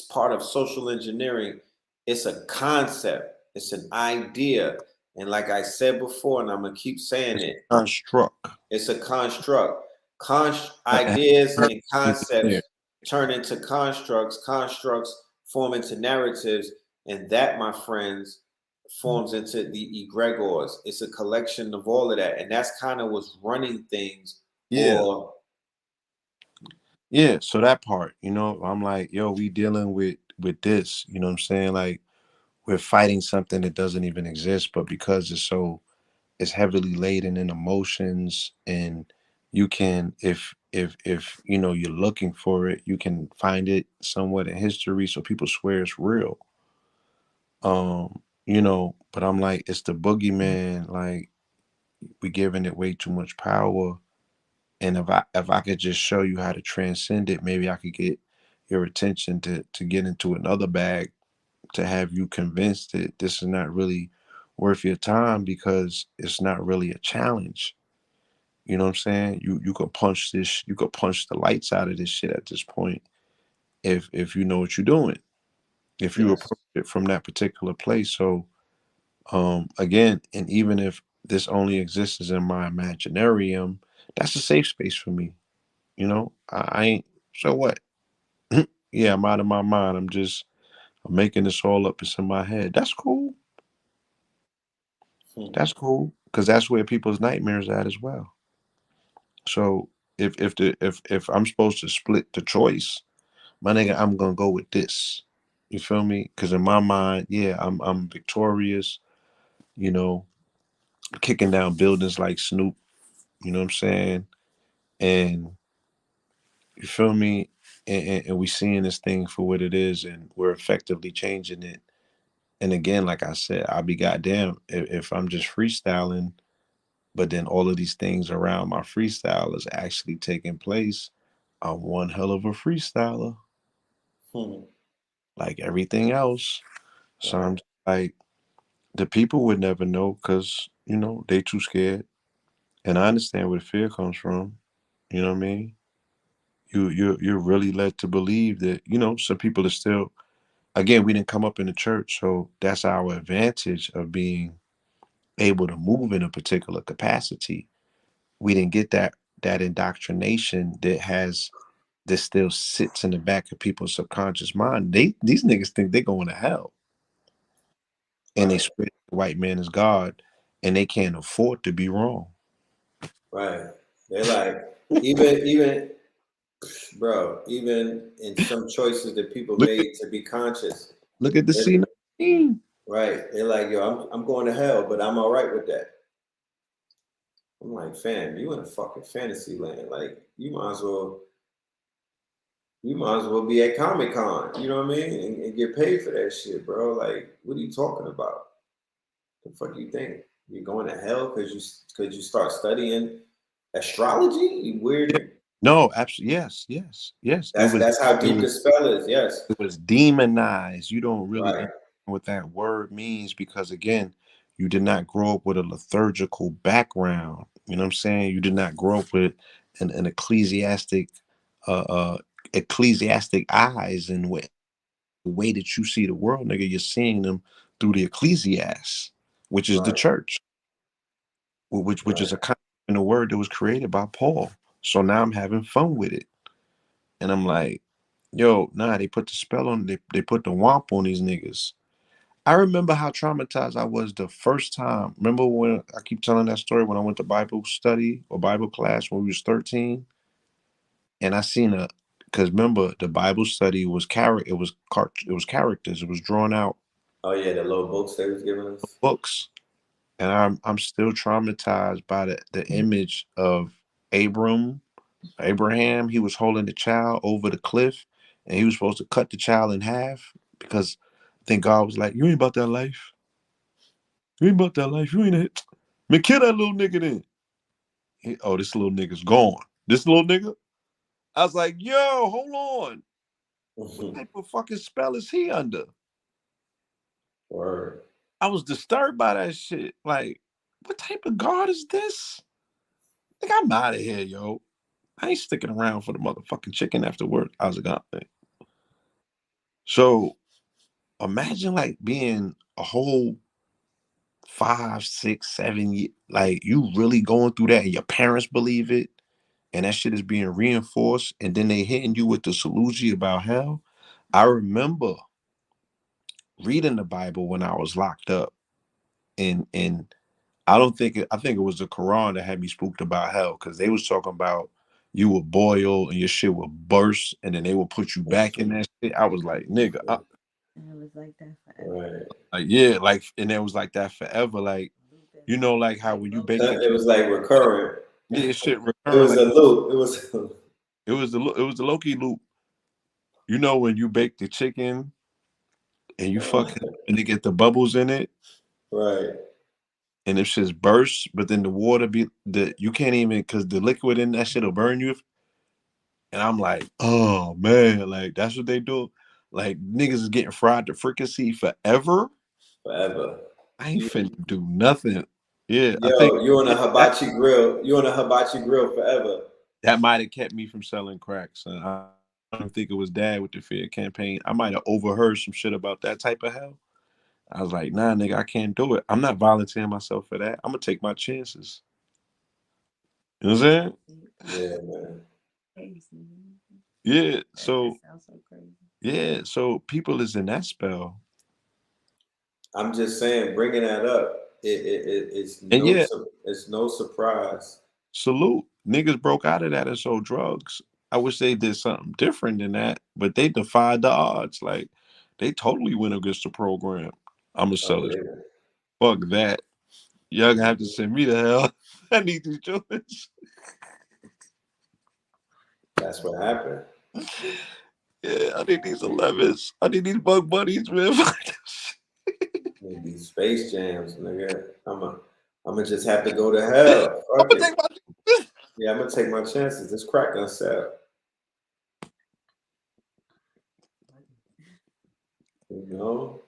part of social engineering. It's a concept. It's an idea. And like I said before, and I'm gonna keep saying It's it, construct. it's a construct. It has Ideas and anything there. concepts turn into constructs. Constructs form into narratives, and that, my friends, forms into the egregores. It's a collection of all of that, and that's kind of what's running things. Yeah, Or yeah. So that part, I'm like, yo, we dealing with this. You know what I'm saying? Like, we're fighting something that doesn't even exist, but because it's heavily laden in emotions, and you can, if you're looking for it, you can find it somewhat in history, so people swear it's real. But I'm like, it's the boogeyman. Like, we giving it way too much power. And if I could just show you how to transcend it, maybe I could get your attention to get into another bag, to have you convinced that this is not really worth your time, because it's not really a challenge. You know what I'm saying? You could punch this, you could punch the lights out of this shit at this point, if you know what you're doing, if you yes, approach it from that particular place. So again, and even if this only exists in my imaginarium, that's a safe space for me. I ain't, so what? Yeah, I'm out of my mind. I'm making this all up. It's in my head. That's cool. hmm. That's cool. Because that's where people's nightmares at as well. So if I'm supposed to split the choice, my nigga, I'm gonna go with this. You feel me? Because in my mind, yeah, I'm victorious. You know, kicking down buildings like Snoop. You know what I'm saying? And you feel me? And we seeing this thing for what it is, and we're effectively changing it. And again, like I said, I'll be goddamn if I'm just freestyling, but then all of these things around my freestyle is actually taking place. I'm one hell of a freestyler, Hmm. like everything else. So Right. I'm just like, the people would never know, because they too scared. And I understand where the fear comes from. You know what I mean? you're really led to believe that, you know, some people are still, again, we didn't come up in the church, so that's our advantage of being able to move in a particular capacity. We didn't get that indoctrination that still sits in the back of people's subconscious mind. These niggas think they're going to hell, and they Right, spread the white man is God, and they can't afford to be wrong. right. They're like, even bro, even in some choices that people Look at made to be conscious, look at the they're, C19. right? They're like, yo, I'm going to hell, but I'm all right with that. I'm like, fam, you in a fucking fantasy land. Like, you might as well be at Comic Con. You know what I mean? And get paid for that shit, bro. Like, what are you talking about? The fuck you think? You're going to hell because you start studying astrology? You weird nigga. No, absolutely, yes, yes, yes. That's how It deep was the spell is. Yes. it was demonized. You don't really Right. understand what that word means because again, you did not grow up with a liturgical background. You know what I'm saying? You did not grow up with an uh, uh ecclesiastic eyes and the way that you see the world, nigga. You're seeing them through the ecclesiast, which is the Right. church, which is Right. a kind of a word that was created by Paul. So now I'm having fun with it, and I'm like, yo, nah, they put the spell on, they put the womp on these niggas. I remember how traumatized I was the first time. Remember when I keep telling that story when I went to Bible study or Bible class when we was 13, and I seen because remember the Bible study was it was characters, it was drawn out Oh yeah, the little books they was giving us. books, and I'm still traumatized by the image of Abram Abraham. He was holding the child over the cliff, and he was supposed to cut the child in half because I think God was like, "You ain't about that life. You ain't about that life. You ain't it. Man, kill that little nigga then." Oh, this little nigga's gone. This little nigga. I was like, "Yo, hold on. What type of fucking spell is he under?" Word. I was disturbed by that shit. Like, what type of God is this? Like, I'm out of here, yo. I ain't sticking around for the motherfucking chicken after work. I was like, "Oh." So imagine like being a whole 5, 6, 7 years, like you really going through that and your parents believe it and that shit is being reinforced and then they hitting you with the solution about hell. I remember reading the Bible when I was locked up and I think it was the Quran that had me spooked about hell because they was talking about you would boil and your shit would burst and then they would put you back in that shit. I was like, nigga, And it was like that forever. Right. like yeah, like and it was like that forever. Like, Loop you it know, like like how when you bake the It was like recurrent. yeah, shit It recurring was like a loop. It was it was the Loki loop. You know when you bake the chicken and you fucking and they get the bubbles in it right. and if shit's burst, but then the water be the you can't even because the liquid in that shit'll burn you. And I'm like, oh man, like that's what they do. Like niggas is getting fried to fricassee forever. Forever. I ain't You, finna do nothing. Yeah, I think yo, you on a yeah, that hibachi grill. You on a hibachi grill forever. that might have kept me from selling crack, son. I don't think it was dad with the fear campaign. I might have overheard some shit about that type of hell. I was like, nah, nigga, I can't do it. I'm not volunteering myself for that. I'm gonna take my chances. You know what I'm saying? Yeah, man. crazy. Yeah. That So sounds so crazy. yeah. So people is in that spell, I'm just saying, bringing that up, it's and yeah, it's no surprise. salute. Niggas broke out of that and sold drugs. I wish they did something different than that, but they defied the odds. Like they totally went against the program. I'm gonna Oh sell it. yeah, Fuck that. Y'all gonna have to send me to hell. I need these joints. that's what happened. Yeah, I need these 11s. I need these bug buddies, man. Need these space jams, nigga. I'm gonna just have to go to hell. I'm Fuck gonna it. take my. Yeah, I'm gonna take my chances. This crack gonna sell. You know.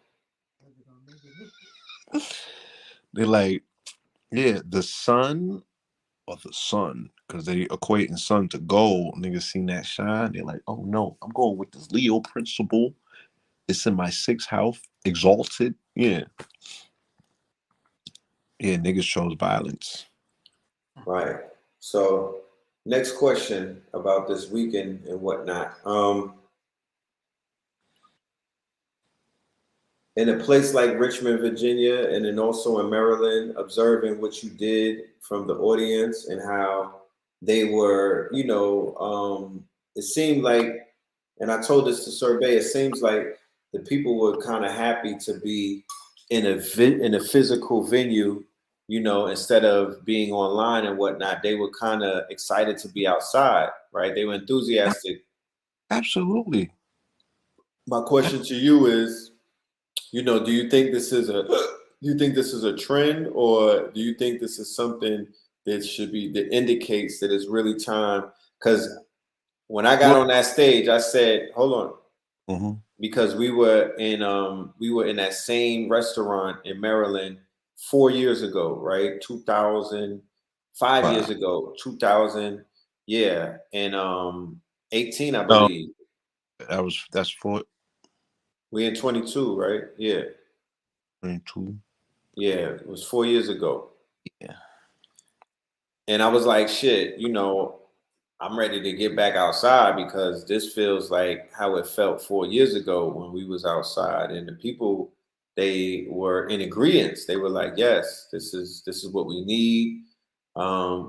They're like, yeah, the sun of the sun, because they equating sun to gold. Niggas seen that shine, they're like, oh no, I'm going with this Leo principle. It's in my sixth house, exalted. Yeah, yeah. Niggas chose violence. Right. So, next question about this weekend and whatnot. In a place like Richmond, Virginia, and then also in Maryland, observing what you did from the audience and how they were, it seemed like, and I told this to Sorbet, it seems like the people were kind of happy to be in a physical venue, instead of being online and whatnot. They were kind of excited to be outside, right? They were enthusiastic. Absolutely. My question to you is, do you think this is a trend, or do you think this is something that indicates that it's really time? Because when I got Well, on that stage, I said, hold on, mm-hmm. because we were in that same restaurant in Maryland 4 years ago, right? 2000, 5 years ago, 2000, yeah, and 18, I No, believe. that's for We in 22, right? Yeah, 22. yeah, it was 4 years ago. Yeah. And I was like, shit, I'm ready to get back outside because this feels like how it felt 4 years ago when we was outside. And the people, they were in agreement. They were like, yes, this is what we need.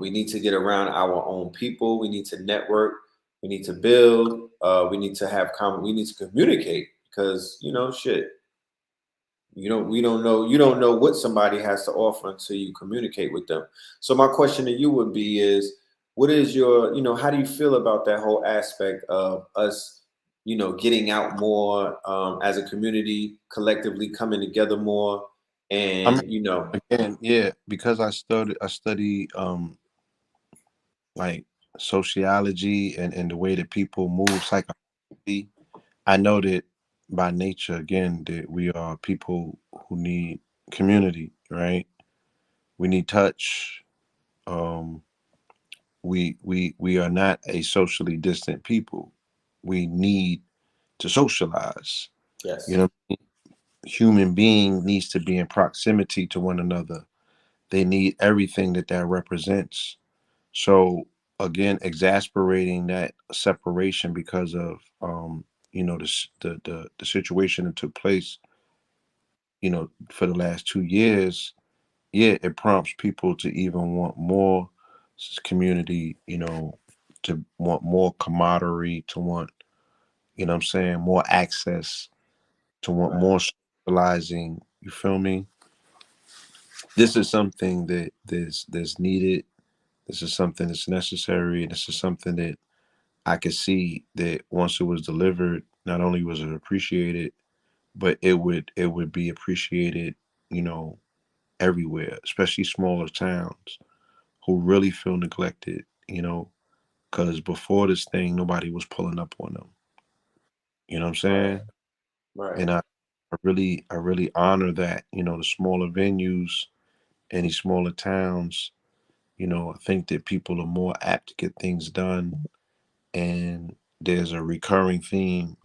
We need to get around our own people. We need to network. We need to build. We need to have we need to communicate because, shit, you don't know what somebody has to offer until you communicate with them. So my question to you would be is, what is your, how do you feel about that whole aspect of us, getting out more, as a community, collectively coming together more, I mean, and again, yeah, because I study like sociology and the way that people move psychologically. I know that by nature, again, that we are people who need community, right? We need touch. Um, we are not a socially distant people. We need to socialize. You yes, know, human being needs to be in proximity to one another. They need everything that represents. So again, exasperating that separation because of the situation that took place, for the last 2 years. Yeah, it prompts people to even want more community, to want more camaraderie, to want, what I'm saying, more access, to want right, more socializing. You feel me? This is something that's needed. This is something that's necessary. And this is something that I could see that once it was delivered, not only was it appreciated, but it would be appreciated, you know, everywhere, especially smaller towns who really feel neglected, because before this thing, nobody was pulling up on them. You know what I'm right, saying? right, And I really honor that, the smaller venues, any smaller towns, I think that people are more apt to get things done. And there's a recurring theme,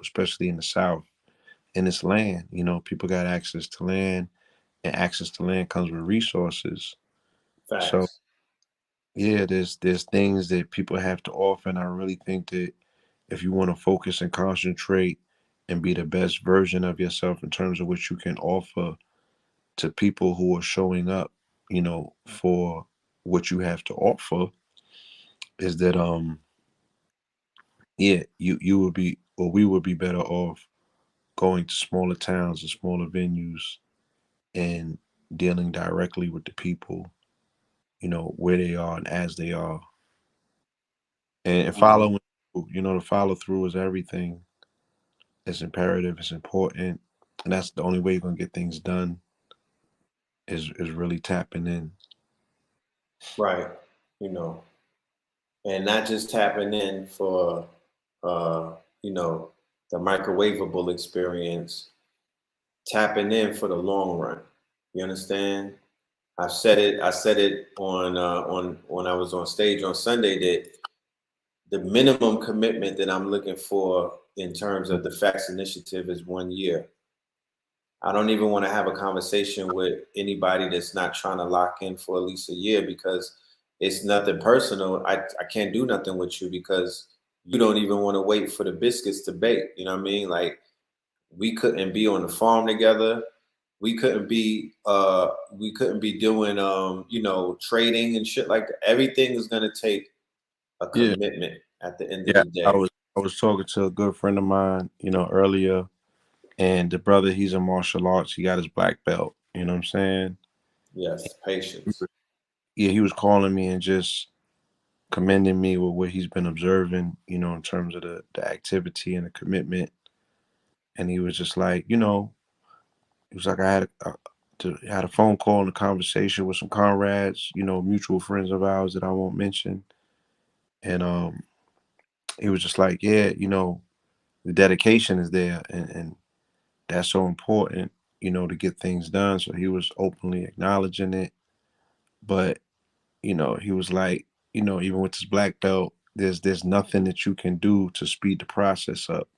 especially in the South, in this land, people got access to land, and access to land comes with resources. So facts, yeah, there's things that people have to offer, and I really think that if you want to focus and concentrate and be the best version of yourself in terms of what you can offer to people who are showing up, for what you have to offer, is that yeah, you would be, or we would be better off going to smaller towns and smaller venues and dealing directly with the people, where they are and as they are, and mhm, following. The follow through is everything. It's imperative. It's important, and that's the only way you're gonna get things done. Is really tapping in. right, and not just tapping in for, uh, you know, the microwavable experience, tapping in for the long run. You understand? I've said it. I said it on when I was on stage on Sunday that the minimum commitment that I'm looking for in terms of the Facts Initiative is 1 year. I don't even want to have a conversation with anybody that's not trying to lock in for at least a year because it's nothing personal. I can't do nothing with you because you don't even want to wait for the biscuits to bake. You know what I mean? Like we couldn't be on the farm together. We couldn't be doing trading and shit like that. Everything is gonna take a Yeah, commitment at the end of yeah. the day. I was talking to a good friend of mine, earlier, and the brother, he's in martial arts. He got his black belt. You know what I'm saying? Yes, patience. Yeah, he was calling me and just commending me with what he's been observing, in terms of the activity and the commitment. And he was just like, he was like, had a phone call and a conversation with some comrades, mutual friends of ours that I won't mention. And he was just like, yeah, the dedication is there, and that's so important, to get things done. So he was openly acknowledging it. But, he was like, even with this black belt, there's nothing that you can do to speed the process up.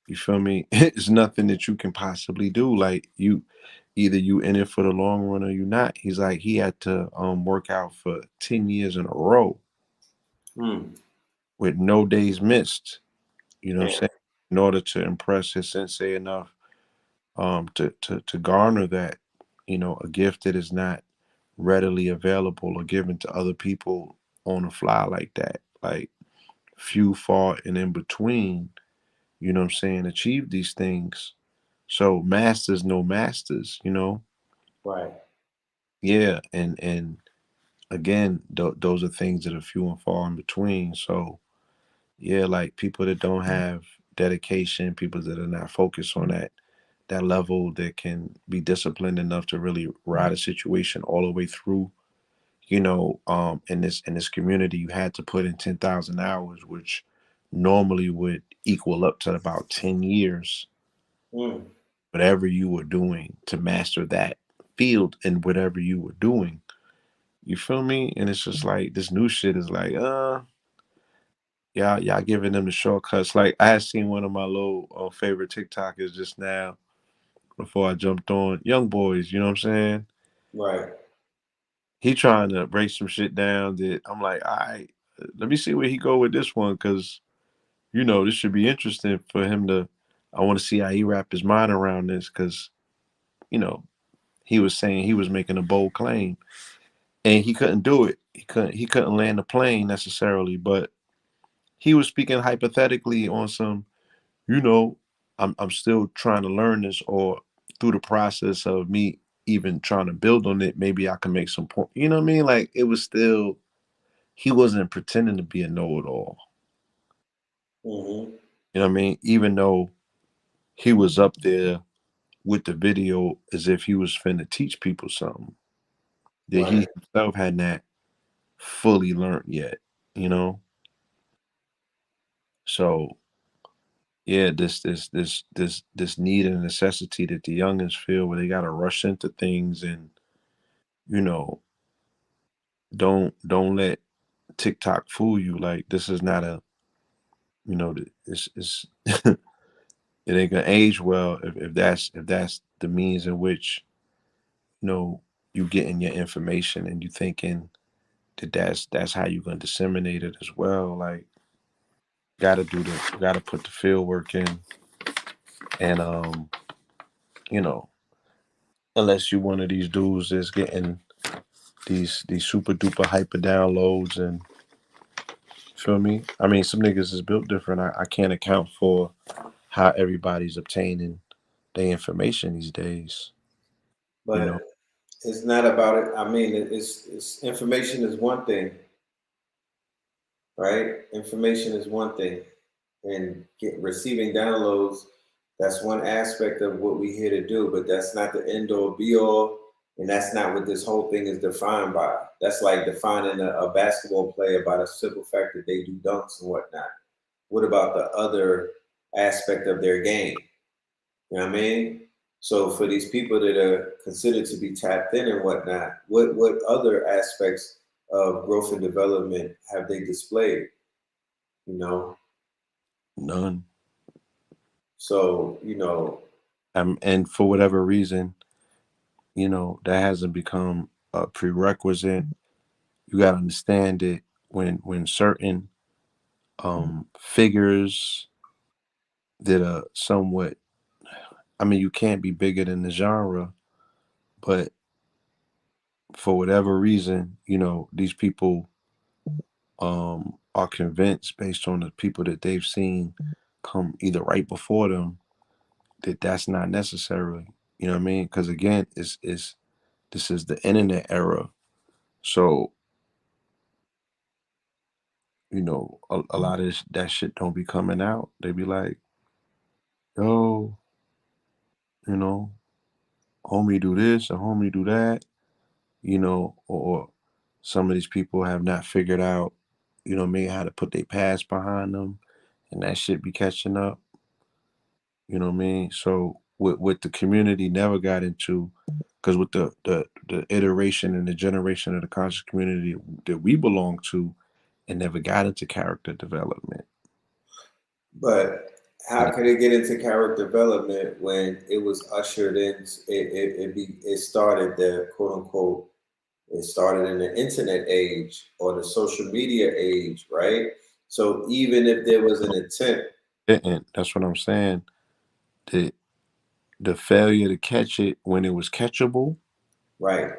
You feel me? It's nothing that you can possibly do. Like either you in it for the long run or you not. He's like he had to work out for 10 years in a row Hmm. with no days missed. You know what I'm Damn. saying? In order to impress his sensei enough to garner that, a gift that is not readily available or given to other people on the fly like that. Like few far and in between, what I'm saying, achieve these things. So masters know masters, Right. Yeah, and again, those are things that are few and far in between. So yeah, like people that don't have dedication, people that are not focused on that level, that can be disciplined enough to really ride a situation all the way through. In this community, you had to put in 10,000 hours, which normally would equal up to about 10 years, Hmm. whatever you were doing to master that field and whatever you were doing. You feel me? And it's just like this new shit is like, y'all giving them the shortcuts. Like I had seen one of my little favorite TikTokers just now before I jumped on. Young boys, you know what I'm saying? Right. He trying to break some shit down that I'm like, all right, let me see where he go with this one, because this should be interesting for him to. I want to see how he wrap his mind around this, because you know he was saying he was making a bold claim and he couldn't do it. He couldn't land the plane necessarily, but he was speaking hypothetically on some, you know, I'm still trying to learn this, or through the process of me even trying to build on it, maybe I can make some point. You know what I mean? Like it was still, he wasn't pretending to be a know-it-all. Hmm. You know what I mean? Even though he was up there with the video as if he was finna teach people something that Right. he himself had not fully learned yet, you know? So yeah, this need and necessity that the youngins feel, where they gotta rush into things, and you know, don't let TikTok fool you. Like this is not a, it's it ain't gonna age well if that's the means in which, you know, you getting your information, and you thinking that that's how you're gonna disseminate it as well. Like gotta put the field work in, and you know, unless you one of these dudes that's getting these super duper hyper downloads, and feel me. I mean, some niggas is built different. I can't account for how everybody's obtaining their information these days. You know, But it's not about it. I mean, it's information is one thing, right? Information is one thing, and receiving downloads, that's one aspect of what we here to do. But that's not the end all be all, and that's not what this whole thing is defined by. That's like defining a basketball player by the simple fact that they do dunks and whatnot. What about the other aspect of their game? You know what I mean? So for these people that are considered to be tapped in and whatnot, what other aspects of growth and development have they displayed? You know, None. so And for whatever reason, that hasn't become a prerequisite. You got to understand it when certain figures that are somewhat, I mean, you can't be bigger than the genre, but for whatever reason, these people are convinced based on the people that they've seen come either right before them that that's not necessary. You know what I mean? Because again, it's this is the internet era, so a lot of that shit don't be coming out. They be like, yo, you know, homie do this and homie do that, or some of these people have not figured out, maybe how to put their past behind them, and that shit be catching up. You know what I mean? So what the community never got into, because with the iteration and the generation of the conscious community that we belong to, it never got into character development. but how And could it get into character development when it was ushered in? It started the quote unquote. It started in the internet age or the social media age, right? So even if there was an attempt, didn't. That's what I'm saying. The failure to catch it when it was catchable, right,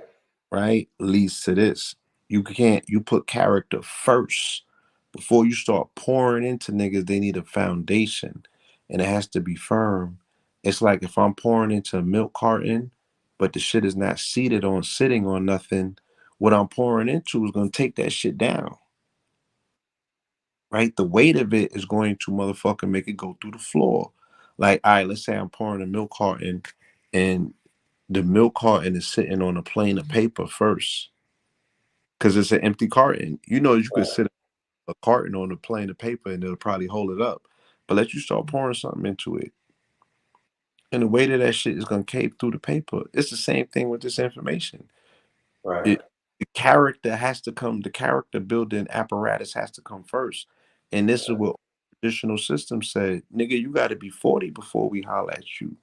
right, leads to this. You put character first before you start pouring into niggas. They need a foundation, and it has to be firm. It's like if I'm pouring into a milk carton, but the shit is not sitting on nothing. What I'm pouring into is gonna take that shit down, right? The weight of it is going to motherfucker make it go through the floor. Like, all right, let's say I'm pouring a milk carton, and the milk carton is sitting on a plane of paper first because it's an empty carton. You could right, sit a carton on a plane of paper and it'll probably hold it up. But let you start pouring something into it, and the weight of that shit is gonna cape through the paper. It's the same thing with this information. right, It The character has to come. The character building apparatus has to come first, and this is what traditional systems say. Nigga, you got to be 40 before we holler at you.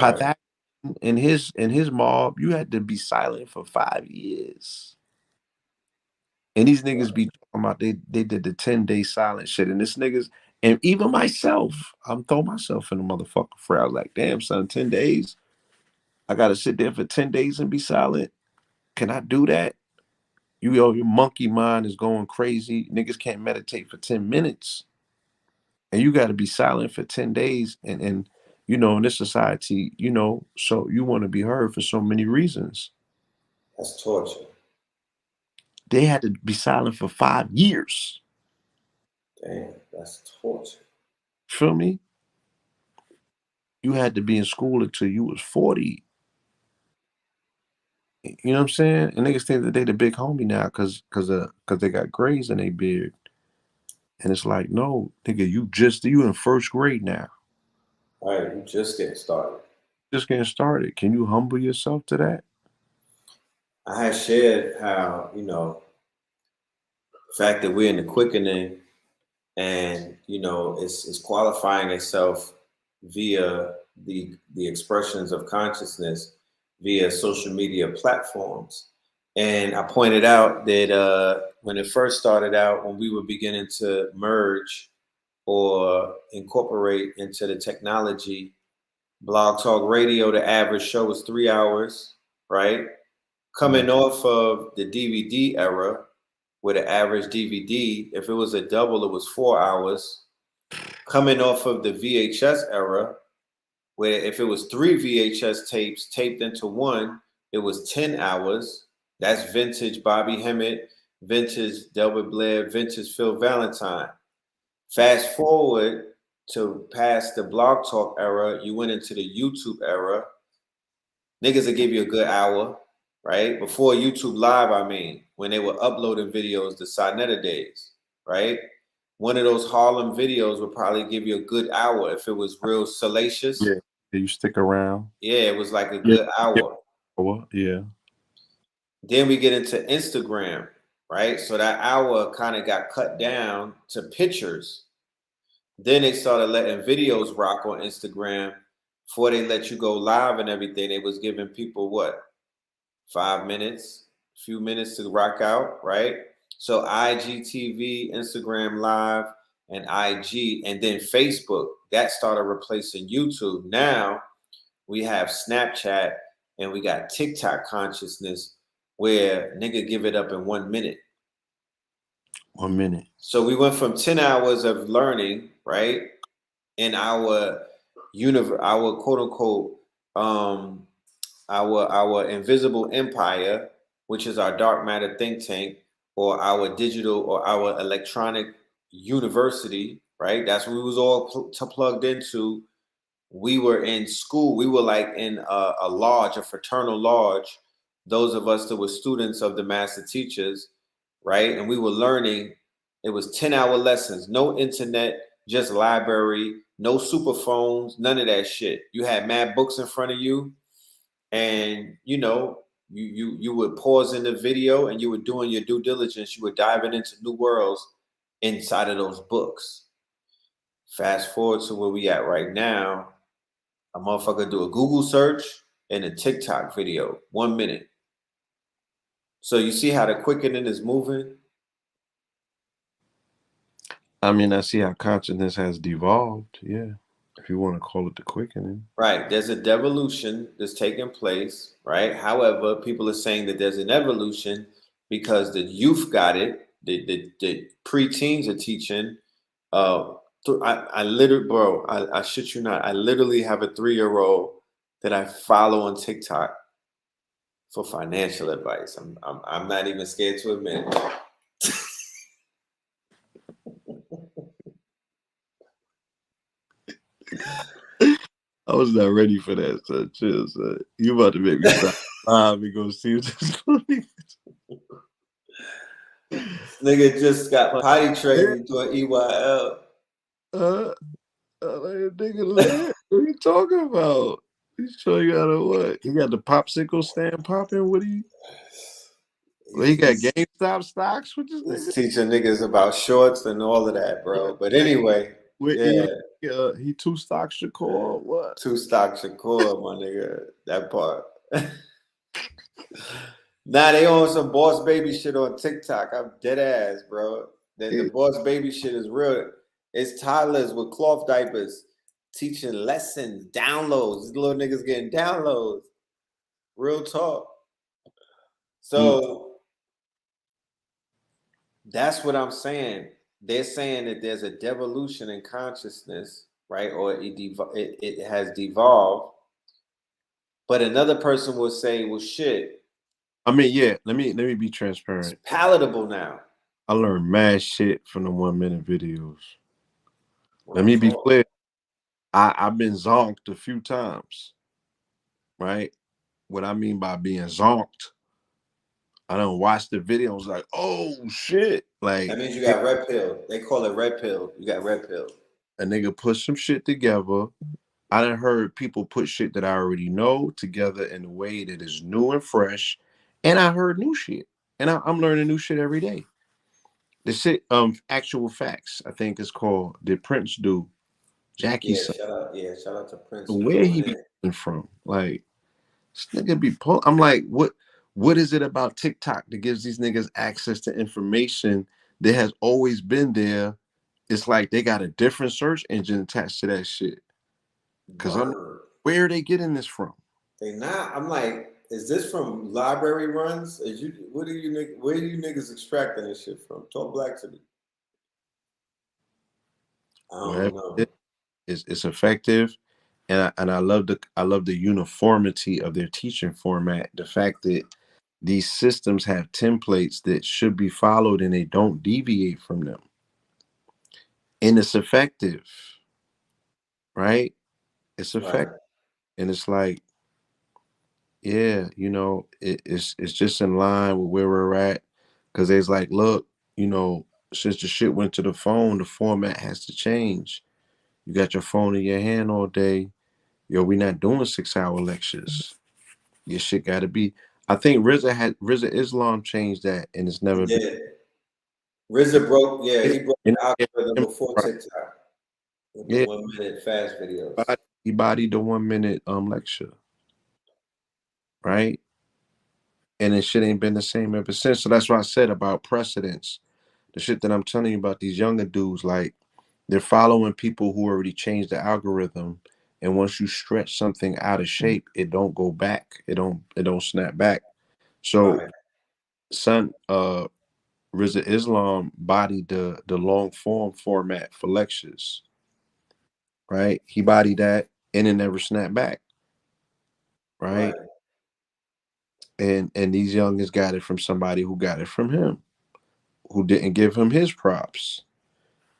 right. Pythagoras in his mob, you had to be silent for 5 years. And these niggas be talking about they did the 10-day silent shit. And this niggas, and even myself, I'm throwing myself in the motherfucker for. I was like, damn son, 10 days. I gotta sit there for 10 days and be silent. Can I do that? Your monkey mind is going crazy. Niggas can't meditate for 10 minutes. And you gotta be silent for 10 days. And in this society, so you want to be heard for so many reasons. That's torture. They had to be silent for 5 years. Damn, that's torture. Feel me? You had to be in school until you was 40. You know what I'm saying? And niggas think that they the big homie now cause they got grays in their beard. And it's like, no, nigga, you in first grade now. All right, you just getting started. Just getting started. Can you humble yourself to that? I had shared how, the fact that we're in the quickening and, it's qualifying itself via the expressions of consciousness via social media platforms. And I pointed out that when it first started out, when we were beginning to merge or incorporate into the technology, Blog Talk Radio, the average show was 3 hours, right? Coming off of the DVD era, where the average DVD, if it was a double, it was 4 hours. Coming off of the VHS era, where if it was three VHS tapes taped into one, it was 10 hours. That's vintage Bobby Hemmett, vintage Delbert Blair, vintage Phil Valentine. Fast forward to past the Blog Talk era, you went into the YouTube era. Niggas will give you a good hour, right? Before YouTube Live, I mean, when they were uploading videos, the Sonetta days, right? one of those Harlem videos would probably give you a good hour if it was real salacious. Yeah. You stick around. Yeah, it was like a Yeah. good hour. Yeah. Then we get into Instagram, right? So that hour kind of got cut down to pictures. Then they started letting videos rock on Instagram. Before they let you go live and everything, they was giving people what? 5 minutes, a few minutes to rock out, right? So IGTV, Instagram Live, and IG, and then Facebook, that started replacing YouTube. Now we have Snapchat and we got TikTok consciousness where nigga give it up in 1 minute. 1 minute. So we went from 10 hours of learning, right? In our universe, our quote unquote, our invisible empire, which is our dark matter think tank, or our digital or our electronic university, right? That's what we was all plugged into. We were in school. We were like in a lodge, a fraternal lodge. Those of us that were students of the master teachers, right? And we were learning. It was 10-hour lessons, no internet, just library, no super phones, none of that shit. You had mad books in front of you, and you would pause in the video and you were doing your due diligence. You were diving into new worlds inside of those books. Fast forward to where we at right now. A motherfucker do a Google search and a TikTok video, 1 minute. So you see how the quickening is moving? I mean, I see how consciousness has devolved. Yeah. If you want to call it the quickening. Right. There's a devolution that's taking place, right? However, people are saying that there's an evolution because the youth got it. The preteens are teaching. I literally, bro, I shit you not. I literally have a 3-year-old that I follow on TikTok for financial advice. I'm not even scared to admit it. I was not ready for that, son. Chill, son. You about to make me stop live and go see what's funny. Nigga just got potty trained doing EYL. Like, nigga, lit. What are you talking about? He's showing you how to what? He got the popsicle stand popping. What he got GameStop stocks with this He's nigga? teaching niggas about shorts and all of that, bro. But anyway, yeah. He 2 stocks Shakur. What? 2 stocks Shakur, my nigga. That part. Nah, they on some boss baby shit on TikTok. I'm dead ass, bro. The boss baby shit is real. It's toddlers with cloth diapers teaching lessons, downloads. These little niggas getting downloads. Real talk. So that's what I'm saying. They're saying that there's a devolution in consciousness, right? Or it has devolved. But another person will say, well, shit. I mean, yeah, let me be transparent. It's palatable now. I learned mad shit from the 1 minute videos. Let me be clear. I've been zonked a few times, right? What I mean by being zonked, I don't watch the video. I was like, oh shit. Like, that means you got red pill. They call it red pill. You got red pill. A nigga put some shit together. I done heard people put shit that I already know together in a way that is new and fresh. And I heard new shit. And I'm learning new shit every day. The shit, actual facts, I think it's called Did Prince Do? Jackie said. Shout out to Prince. Where he be coming from? Like, this nigga be pulling. I'm like, what is it about TikTok that gives these niggas access to information that has always been there? It's like they got a different search engine attached to that shit. Because where are they getting this from? They not. I'm like, is this from library runs? Where do you niggas extracting this shit from? Talk black to me. I don't know. It's effective, and I love the uniformity of their teaching format. The fact that these systems have templates that should be followed and they don't deviate from them, and it's effective, right? It's effective, and it's like, yeah, it's just in line with where we're at, because it's like, look, since the shit went to the phone, the format has to change. You got your phone in your hand all day. Yo, we not doing 6 hour lectures. Your shit gotta be. I think RZA Islam changed that and it's never been. Yeah. RZA broke, yeah, It, he broke you the algorithm know, before right. TikTok with the Yeah, 1 minute fast videos. he bodied the 1 minute lecture, right? And then shit ain't been the same ever since. So that's what I said about precedence. The shit that I'm telling you about these younger dudes, like they're following people who already changed the algorithm. And once you stretch something out of shape, it don't go back. It don't snap back. So Right, son, RZA Islam bodied the long form format for lectures, right? He bodied that and it never snapped back, right? right, And these youngins got it from somebody who got it from him, who didn't give him his props.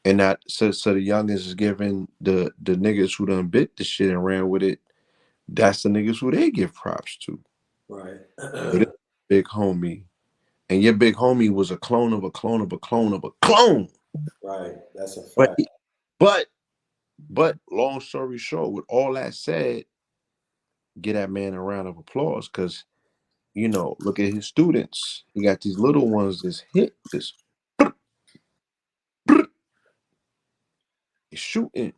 And that so the youngins is giving the niggas who done bit the shit and ran with it. That's the niggas who they give props to. right. Yo, this big homie, and your big homie was a clone of a clone of a clone of a clone. Right, that's a But fact. but but long story short, with all that said, get that man a round of applause because look at his students. He got these little ones that's hit this shooting.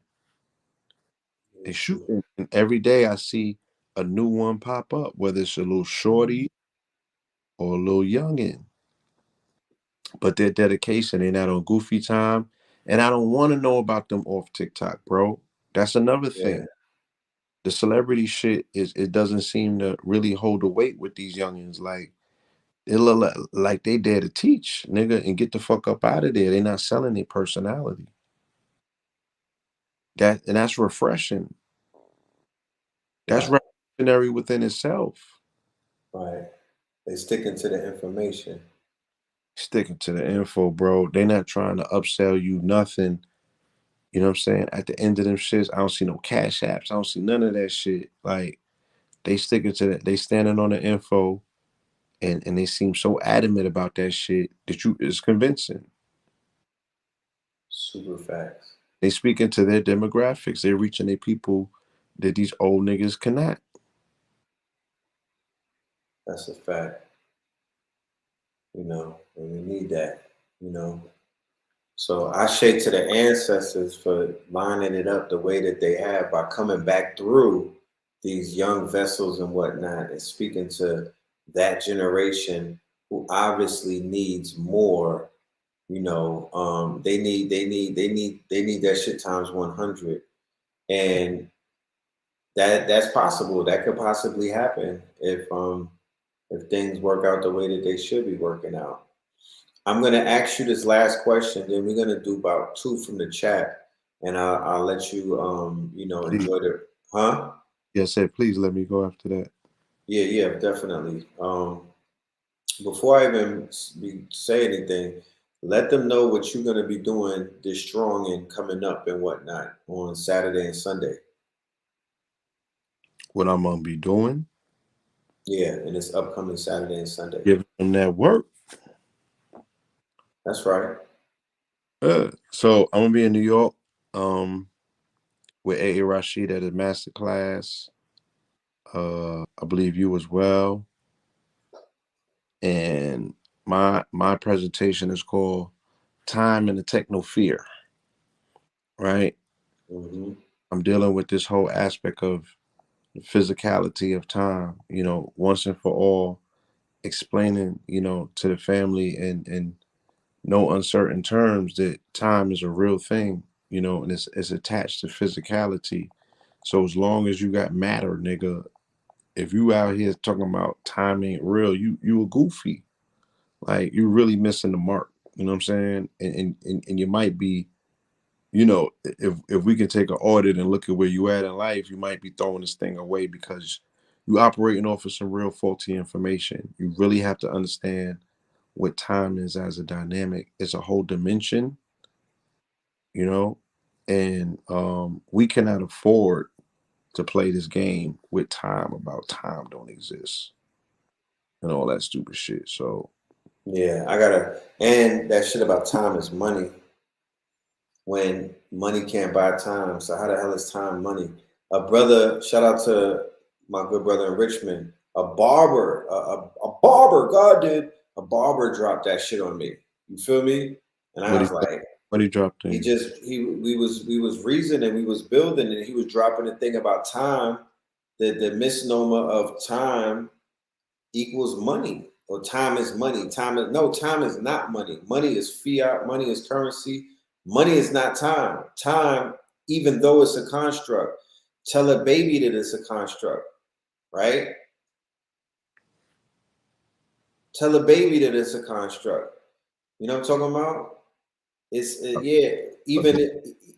They It's true. shooting. And every day I see a new one pop up, whether it's a little shorty or a little youngin. But their dedication, they're not on goofy time. And I don't want to know about them off TikTok, bro. That's another Yeah, thing. The celebrity shit it doesn't seem to really hold the weight with these youngins. Like it look like they dare to teach, nigga, and get the fuck up out of there. They not selling their personality. That's refreshing. That's right, revolutionary within itself. right. They sticking to the information. Sticking to the info, bro. They not trying to upsell you nothing. You know what I'm saying? At the end of them shits, I don't see no cash apps. I don't see none of that shit. Like they sticking to that. They standing on the info, and they seem so adamant about that shit that it's convincing. Super facts. They speaking to their demographics. They're reaching their people that these old niggas cannot. That's a fact. And we need that. You know. So I say to the ancestors for lining it up the way that they have by coming back through these young vessels and whatnot and speaking to that generation who obviously needs more. They need that shit times 100, and that's possible. That could possibly happen if things work out the way that they should be working out. I'm gonna ask you this last question, then we're gonna do about two from the chat, and I'll let you Please, enjoy the huh? yeah, said please let me go after that. Yeah, yeah, definitely. Before I even say anything, let them know what you're gonna be doing this strong and coming up and whatnot on Saturday and Sunday. What I'm gonna be doing, Yeah, and it's upcoming Saturday and Sunday. giving them that work. That's right. So I'm gonna be in New York, with A. Rashid at a master class. I believe you as well. And my presentation is called "Time and the Technosphere." Right? Hmm. I'm dealing with this whole aspect of the physicality of time. Once and for all, explaining to the family and no uncertain terms that time is a real thing. And it's attached to physicality. So as long as you got matter, nigga, if you out here talking about time ain't real, you a goofy. Like you really missing the mark. You know what I'm saying? And you might be, if we can take an audit and look at where you at in life, you might be throwing this thing away because you operating off of some real faulty information. You really have to understand what time is as a dynamic. It's a whole dimension, you know, and we cannot afford to play this game with time about time don't exist and all that stupid shit. So Yeah, I gotta, and that shit about time is money. When money can't buy time, so how the hell is time money? A brother, shout out to my good brother in Richmond, a barber, God did, a barber dropped that shit on me. You feel me? And I What he was like, what he dropped he in? just he we was reasoning, we was building, and he was dropping the thing about time, the misnomer of time equals money, or time is money. Time is not money. Money is fiat. Money is currency. Money is not time. Time, even though it's a construct, tell a baby that it's a construct, right? Tell a baby that it's a construct. You know what I'm talking about? Yeah. A Even baby,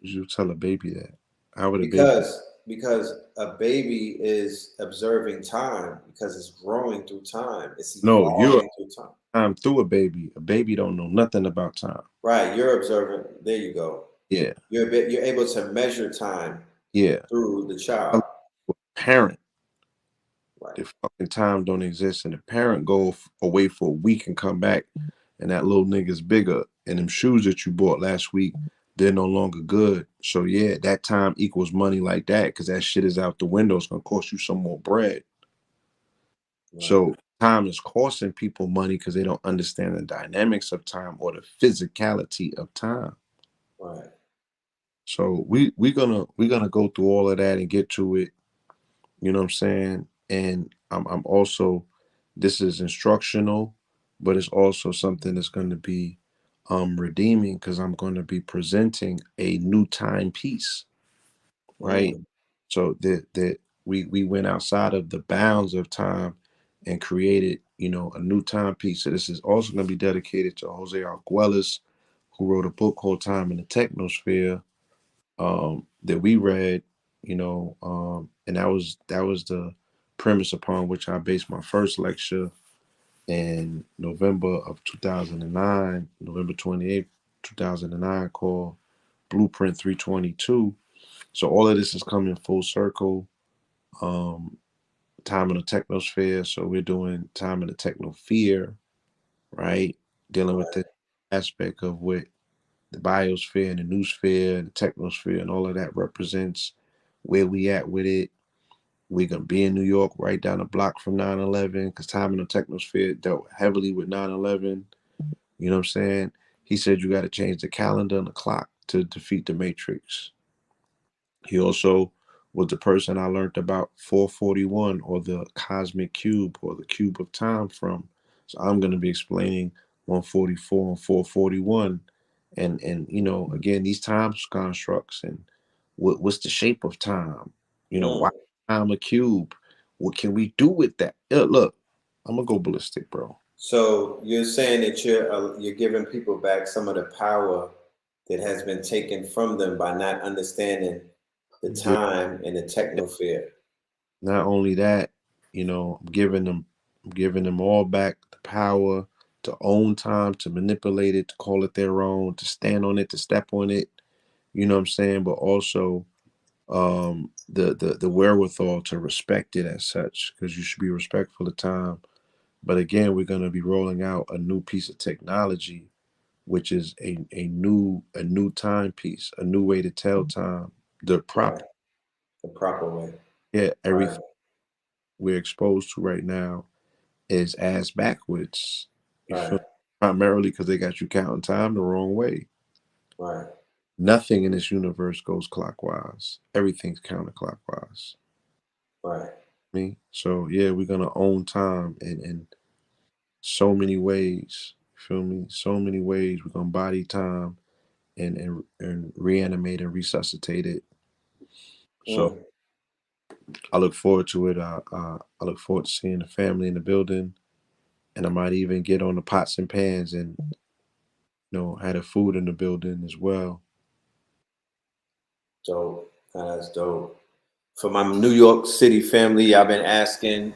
you tell a baby that. How would a baby? because a baby is observing time because it's growing through time. It's No, you're evolving through time. time through a baby. A baby don't know nothing about time. Right, you're observing. There you go. Yeah, You're able to measure time yeah. through the A child. parent, Right, the fucking time don't exist, and the parent go away for a week and come back, and that little nigga's bigger, and them shoes that you bought last week, they're no longer good. So yeah, that time equals money like that, because that shit is out the window. It's gonna cost you some more bread. right, So time is costing people money because they don't understand the dynamics of time or the physicality of time. right, So we're gonna go through all of that and get to it. You know what I'm saying? And I'm also, this is instructional, but it's also something that's going to be redeeming, because I'm going to be presenting a new timepiece, right? mm, So that we went outside of the bounds of time and created, a new timepiece. So this is also going to be dedicated to Jose Arguelles, who wrote a book called Time in the Technosphere, that we read, and that was the premise upon which I based my first lecture in November of 2009, November 28th, 2009, called Blueprint 322. So all of this is coming full circle. Um, Time in the Technosphere. So we're doing Time in the Technosphere, right? Dealing with right, the aspect of what the biosphere and the noosphere and the technosphere and all of that represents, where we at with it. We're gonna be in New York, right down the block from 9/11, because Time in the Technosphere dealt heavily with 9/11. You know what I'm saying? He said you got to change the calendar and the clock to defeat the Matrix. He also was the person I learned about 441, or the cosmic cube, or the cube of time, from. So I'm going to be explaining 144 and 441, and again, these time constructs, and what's the shape of time? Why mm. time a cube? What can we do with that? Look, I'm gonna go ballistic, bro. So you're saying that you're giving people back some of the power that has been taken from them by not understanding the Yeah. time and the technosphere. Not only that, I'm giving them all back the power to own time, to manipulate it, to call it their own, to stand on it, to step on it. You know what I'm saying? But also, the wherewithal to respect it as such, because you should be respectful of time. But again, we're gonna be rolling out a new piece of technology, which is a new timepiece, a new way to tell time, the Right, proper. the proper way. Yeah, Right, everything we're exposed to right now is ass backwards. You feel right, me? Primarily because they got you counting time the wrong way. right, Nothing in this universe goes clockwise. Everything's counterclockwise. right, Me. So yeah, we're gonna own time in so many ways. Feel me? So many ways. We're gonna body time and reanimate and resuscitate it. So mm, I look forward to it. I look forward to seeing the family in the building, and I might even get on the pots and pans and have the food in the building as well. dope. That's dope. For my New York City family, I've been asking,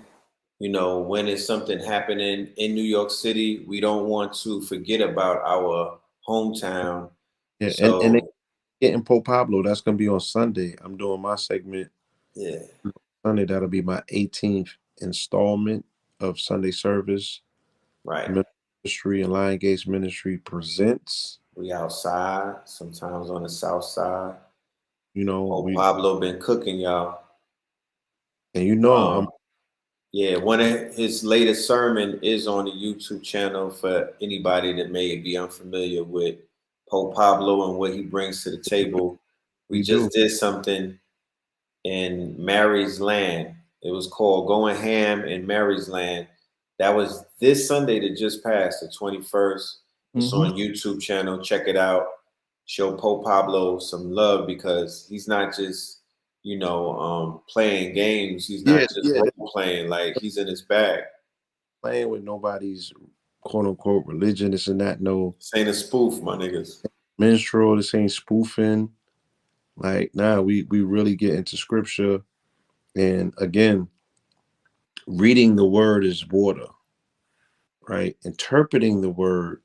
when is something happening in New York City? We don't want to forget about our hometown. Yeah, and they So, getting Pope Pablo. That's gonna be on Sunday. I'm doing my segment yeah, Sunday. That'll be my 18th installment of Sunday service. right, Ministry and Lion Gates Ministry presents. We outside, sometimes on the south side. You know, Oh, Pablo been cooking, y'all. and you know, I'm Yeah, one of his latest sermon is on the YouTube channel for anybody that may be unfamiliar with Pope Pablo and what he brings to the table. We we do. just did something in Mary's Land. It was called Going Ham in Mary's Land. That was this Sunday that just passed, the 21st. It's on YouTube channel. Check it out. Show Pope Pablo some love because he's not just, playing games. He's Yeah, not just role playing. Like he's in his bag. playing with nobody's quote unquote religion. This and that. No, This ain't a spoof, my niggas. minstrel. This ain't spoofing. Like, nah, we really get into scripture, and again, reading the word is water, right? Interpreting the word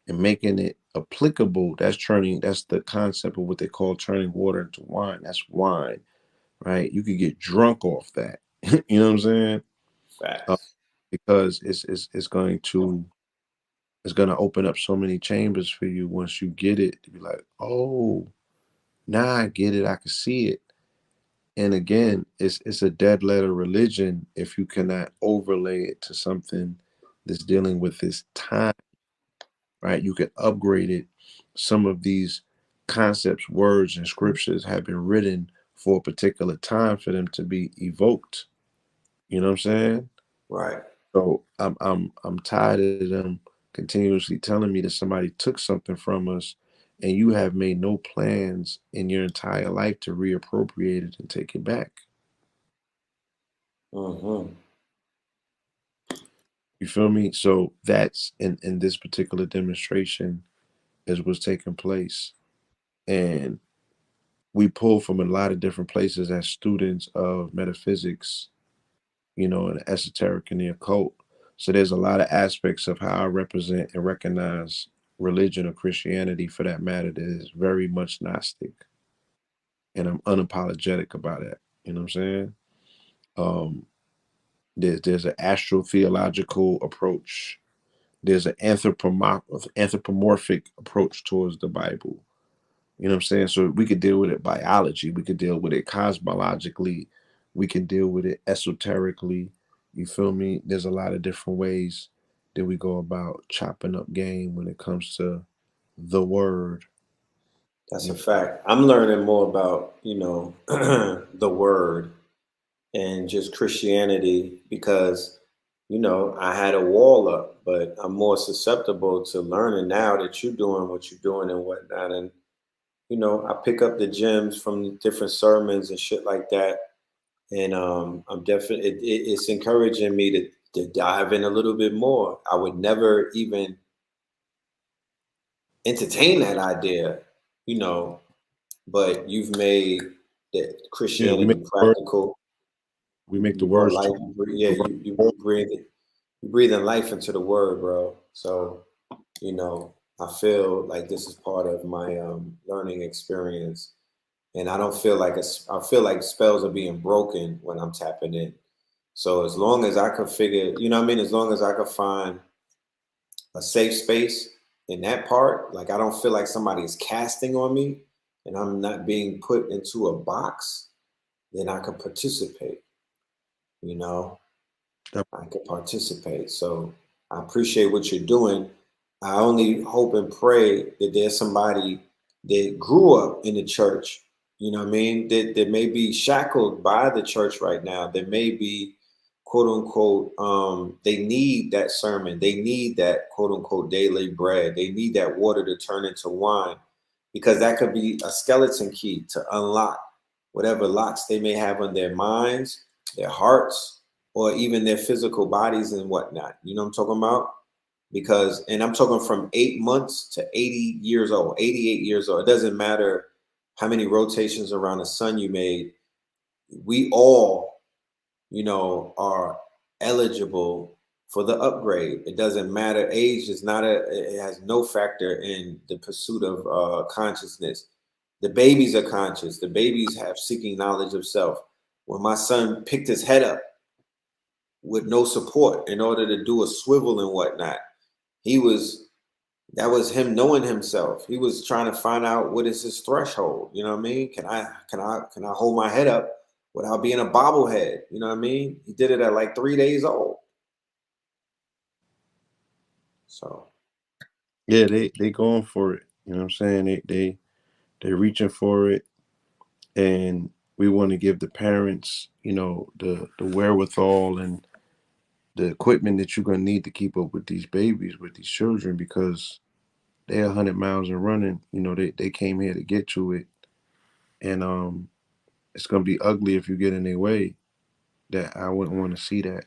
and making it applicable. That's turning. That's the concept of what they call turning water into wine. That's wine, right? You could get drunk off that. You know what I'm saying? Facts. Because it's going to open up so many chambers for you once you get it to be like, oh, now I get it. I can see it. And again, it's a dead letter religion if you cannot overlay it to something that's dealing with this time, right? You can upgrade it. Some of these concepts, words, and scriptures have been written for a particular time for them to be evoked. You know what I'm saying? Right. So I'm tired of them continuously telling me that somebody took something from us and you have made no plans in your entire life to reappropriate it and take it back. Mm-hmm. You feel me? So that's in this particular demonstration is what's taking place. And we pull from a lot of different places as students of metaphysics, and the esoteric and the occult. So there's a lot of aspects of how I represent and recognize religion or Christianity for that matter that is very much Gnostic. And I'm unapologetic about it. You know what I'm saying? Um, there's an astrotheological approach. There's an anthropomorphic approach towards the Bible. You know what I'm saying? So we could deal with it biology, we could deal with it cosmologically, we can deal with it esoterically. You feel me? There's a lot of different ways that we go about chopping up game when it comes to the word. That's a fact. I'm learning more about, the word and just Christianity because, I had a wall up, but I'm more susceptible to learning now that you're doing what you're doing and whatnot. And, I pick up the gems from different sermons and shit like that. And I'm definitely, it's encouraging me to dive in a little bit more. I would never even entertain that idea, you know, but you've made that Yeah, Christianity practical. we make You the brought words life. to Yeah, you breathing life into the word, bro. So I feel like this is part of my learning experience, and I don't feel like I feel like spells are being broken when I'm tapping in. So as long as I could figure, what I mean, as long as I could find a safe space in that part, like I don't feel like somebody is casting on me, and I'm not being put into a box, then I could participate. You know, I could participate. So I appreciate what you're doing. I only hope and pray that there's somebody that grew up in the church, you know what I mean, that may be shackled by the church right now, that may be quote unquote, they need that sermon. They need that quote unquote daily bread. They need that water to turn into wine because that could be a skeleton key to unlock whatever locks they may have on their minds, their hearts, or even their physical bodies and whatnot. You know what I'm talking about? Because, and I'm talking from 8 months to 80 years old, 88 years old. It doesn't matter how many rotations around the sun you made. We all, are eligible for the upgrade. It doesn't matter. Age is not it has no factor in the pursuit of consciousness. The babies are conscious. The babies have seeking knowledge of self. When my son picked his head up with no support in order to do a swivel and whatnot, that was him knowing himself. He was trying to find out what is his threshold. You know what I mean? Can I hold my head up without being a bobblehead? You know what I mean? He did it at like 3 days old. So Yeah, they going for it. You know what I'm saying? They're reaching for it, and we want to give the parents, you know, the wherewithal and the equipment that you're gonna need to keep up with these babies, with these children, because they're 100 miles and running. You know, they came here to get to it, and it's gonna be ugly if you get in their way. That I wouldn't want to see that.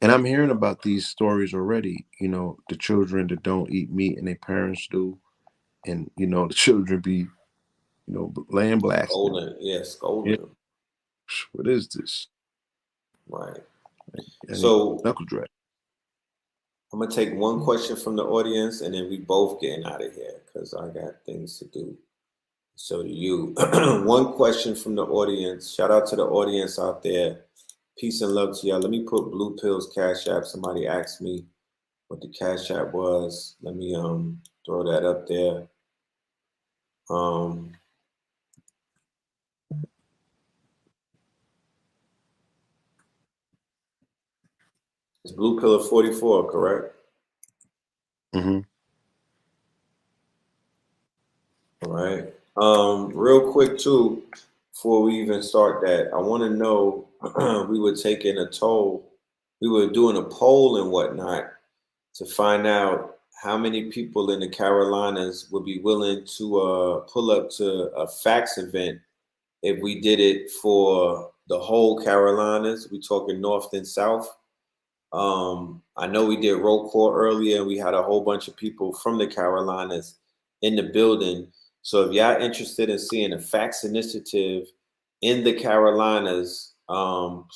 And I'm hearing about these stories already. You know, the children that don't eat meat and their parents do, and you know, the children be, you know, laying blasting. scolding Yeah, him. what is this? Right. I need So knuckle drag. I'm gonna take one question from the audience, and then we both getting out of here because I got things to do. So do you. One question from the audience. Shout out to the audience out there. Peace and love to y'all. Let me put Blue Pills Cash App. Somebody asked me what the Cash App was. Let me throw that up there. It's BluePillar44, correct? Mm-hmm. All right. Real quick too, before we even start that, I want to know we were taking a toll. We were doing a poll and whatnot to find out how many people in the Carolinas would be willing to pull up to a fax event if we did it for the whole Carolinas. We talking North and South. I know we did roll call earlier, and we had a whole bunch of people from the Carolinas in the building. So if y'all interested in seeing a fax initiative in the Carolinas,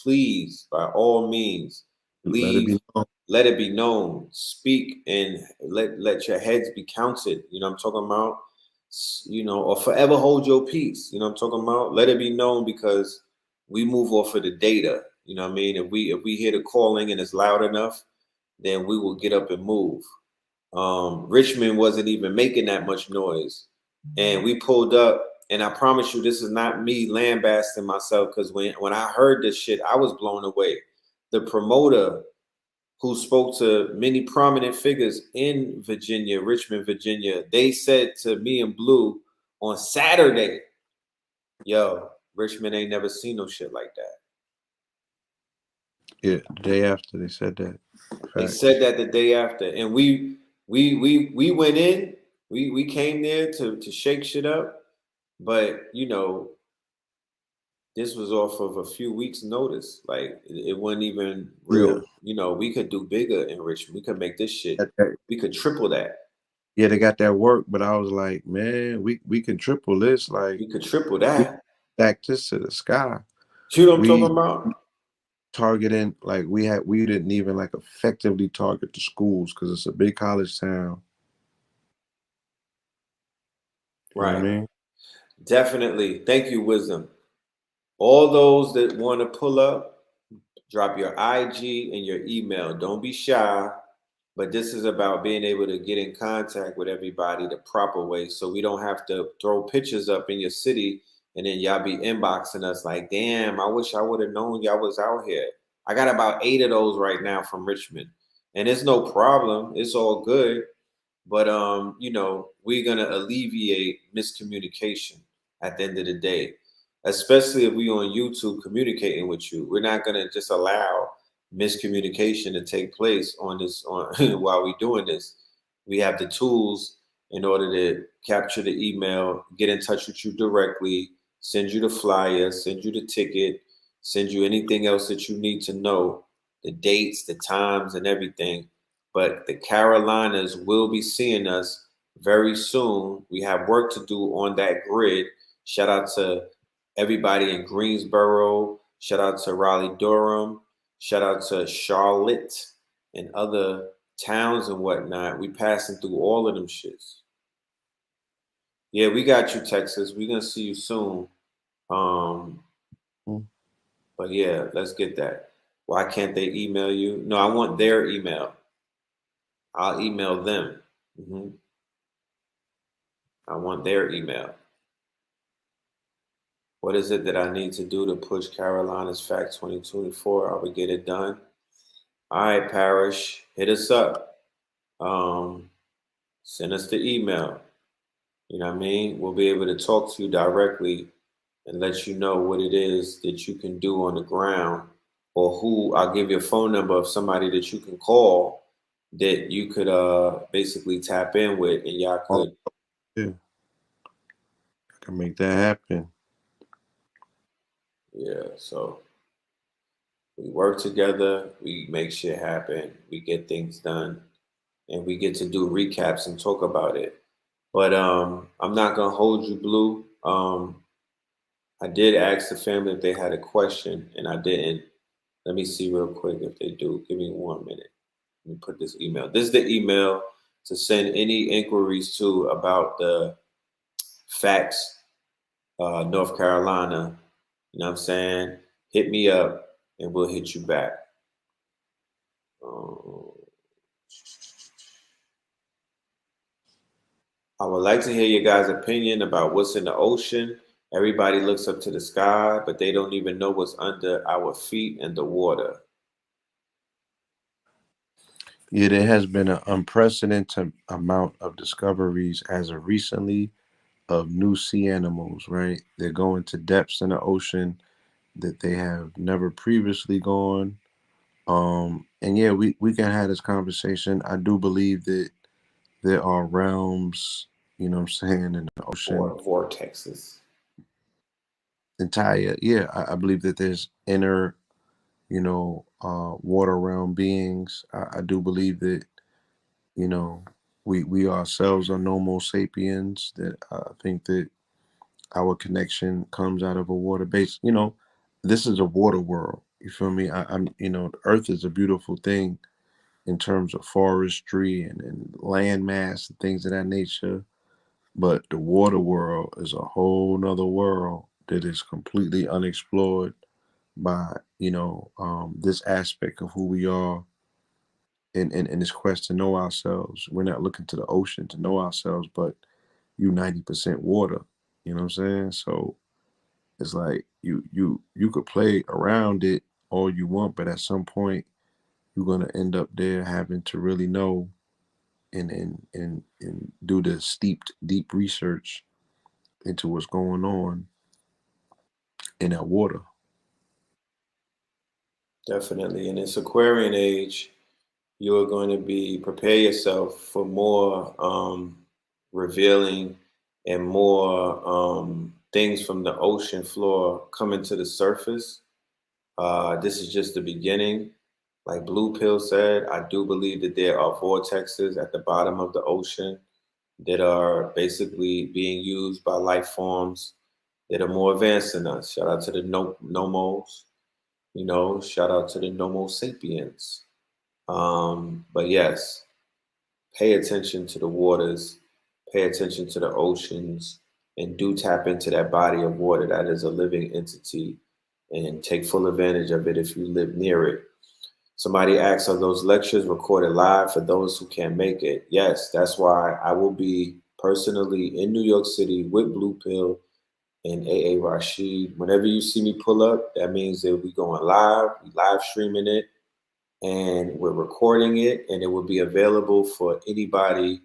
please, by all means, Let it leave. be known. Let it be known. Speak and let your heads be counted. You know what I'm talking about? You know, or forever hold your peace. You know what I'm talking about? Let it be known because we move off of the data. You know what I mean? If we hear the calling and it's loud enough, then we will get up and move. Richmond wasn't even making that much noise, and we pulled up. And I promise you, this is not me lambasting myself because when I heard this shit, I was blown away. The promoter who spoke to many prominent figures in Virginia, Richmond, Virginia, they said to me and Blue on Saturday, "Yo, Richmond ain't never seen no shit like that." Yeah, the day after they said that. They Facts. said that the day after, and we went in. We came there to shake shit up, but you know this was off of a few weeks' notice. Like it wasn't even Yeah. real. You know, we could do bigger in Richmond. We could make this shit. That- We could triple that. yeah, they got that work, but I was like, man, we can triple this. Like We could triple we that. stack this to the sky. You know what I'm We talking about? targeting like we didn't even like effectively target the schools because it's a big college town. You know what I Right. mean? Definitely. Thank you, Wisdom. All those that want to pull up, drop your IG and your email. Don't be shy. But this is about being able to get in contact with everybody the proper way so we don't have to throw pictures up in your city and then y'all be inboxing us like, damn, I wish I would have known y'all was out here. I got about 8 of those right now from Richmond. And it's no problem. It's all good. But you know, we're gonna alleviate miscommunication at the end of the day, especially if we on YouTube communicating with you. We're not gonna just allow miscommunication to take place on this on while we're doing this. We have the tools in order to capture the email, get in touch with you directly, send you the flyer, send you the ticket, send you anything else that you need to know, the dates, the times, and everything. But the Carolinas will be seeing us very soon. We have work to do on that grid. Shout out to everybody in Greensboro. Shout out to Raleigh Durham. Shout out to Charlotte and other towns and whatnot. We passing through all of them shits. Yeah, we got you, Texas. We're gonna see you soon. Um, Mm. but yeah, let's get that. Why can't they email you? No, I want their email. I'll email them. hmm I want their email. What is it that I need to do to push Carolina's Fact 2024? I will get it done. All right, Parish, hit us up. Um, Send us the email. You know what I mean? We'll be able to talk to you directly and let you know what it is that you can do on the ground, or who I'll give you a phone number of somebody that you can call that you could basically tap in with, and y'all Oh, could. yeah, I can make that happen. Yeah, so we work together, we make shit happen, we get things done, and we get to do recaps and talk about it. But I'm not gonna hold you, Blue. I did ask the family if they had a question, and I didn't. Let me see real quick if they do. Give me 1 minute. Let me put this email. This is the email to send any inquiries to about the facts, North Carolina. You know what I'm saying? Hit me up, and we'll hit you back. Um, I would like to hear your guys' opinion about what's in the ocean. Everybody looks up to the sky, but they don't even know what's under our feet in the water. Yeah, there has been an unprecedented amount of discoveries as of recently of new sea animals, right? They're going to depths in the ocean that they have never previously gone. And yeah, we can have this conversation. I do believe that there are realms, you know what I'm saying, in the ocean. Vortexes. Entire, yeah, I believe that there's inner, water realm beings. I do believe that, you know, we ourselves are Homo sapiens. That I think that our connection comes out of a water base. This is a water world. You feel me? The Earth is a beautiful thing in terms of forestry and land mass and things of that nature. But the water world is a whole nother world that is completely unexplored by, this aspect of who we are in this quest to know ourselves. We're not looking to the ocean to know ourselves, but you 90% water. You know what I'm saying? So it's like you could play around it all you want, but at some point you're gonna end up there having to really know and do the steeped deep research into what's going on in that water. Definitely. In this Aquarian age, you are going to be prepare yourself for more revealing and more things from the ocean floor coming to the surface. This is just the beginning. Like Blue Pill said, I do believe that there are vortexes at the bottom of the ocean that are basically being used by life forms that are more advanced than us. Shout out to the Nomos, shout out to the Nomo sapiens. But yes, pay attention to the waters, pay attention to the oceans, and do tap into that body of water that is a living entity, and take full advantage of it if you live near it. Somebody asked, are those lectures recorded live for those who can't make it? Yes, that's why I will be personally in New York City with Blue Pill and AA Rashid. Whenever you see me pull up, that means that we going live, we live streaming it, and we're recording it, and it will be available for anybody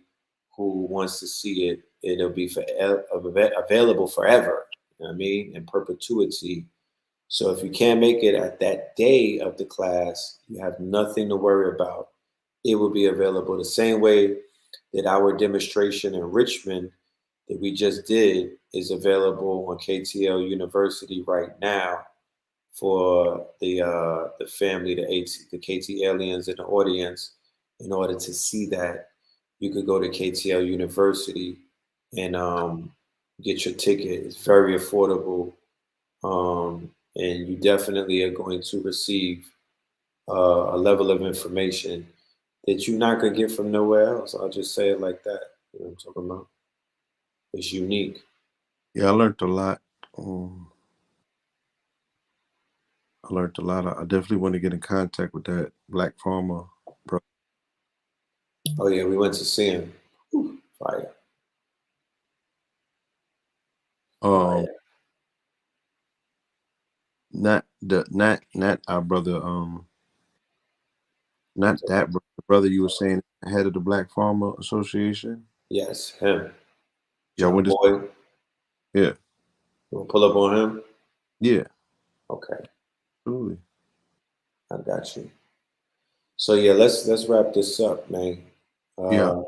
who wants to see it. It'll be available forever, you know what I mean, in perpetuity. So if you can't make it at that day of the class, you have nothing to worry about. It will be available the same way that our demonstration in Richmond that we just did is available on KTL University right now for the family, the KT aliens in the audience. In order to see that, you could go to KTL University and get your ticket. It's very affordable, and you definitely are going to receive a level of information that you're not gonna get from nowhere else. I'll just say it like that. You know what I'm talking about? It's unique. Yeah, I learned a lot. Um, I learned a lot. I definitely want to get in contact with that black farmer, bro. Oh yeah, we went to see him. Whew, fire, Um, fire. not our brother. Not that brother. The brother you were saying, head of the Black Farmer Association. Yes, him. Yeah, John when this. Boy. Yeah, You want to pull up on him? yeah, Okay, absolutely. I got you. So yeah, let's wrap this up, man. Yeah, Uh, to do that.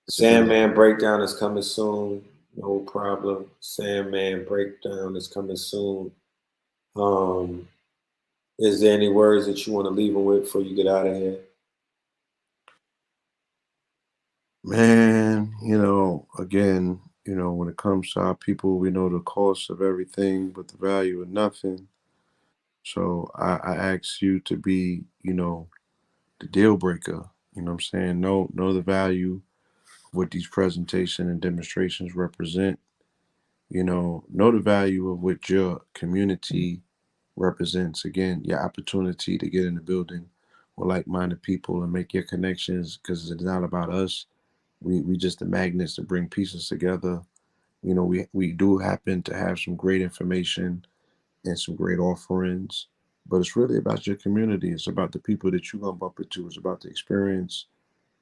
Sandman breakdown is coming soon. No problem. Sandman breakdown is coming soon. Um, is there any words that you want to leave them with before you get out of here? Man, again, when it comes to our people, we know the cost of everything, but the value of nothing. So I ask you to be, the deal breaker. You know what I'm saying? Know the value of what these presentation and demonstrations represent. Know the value of what your community represents. Again, your opportunity to get in the building with like-minded people and make your connections, because it's not about us. We just the magnets that bring pieces together. We do happen to have some great information and some great offerings, but it's really about your community. It's about the people that you're gonna bump into. It's about the experience.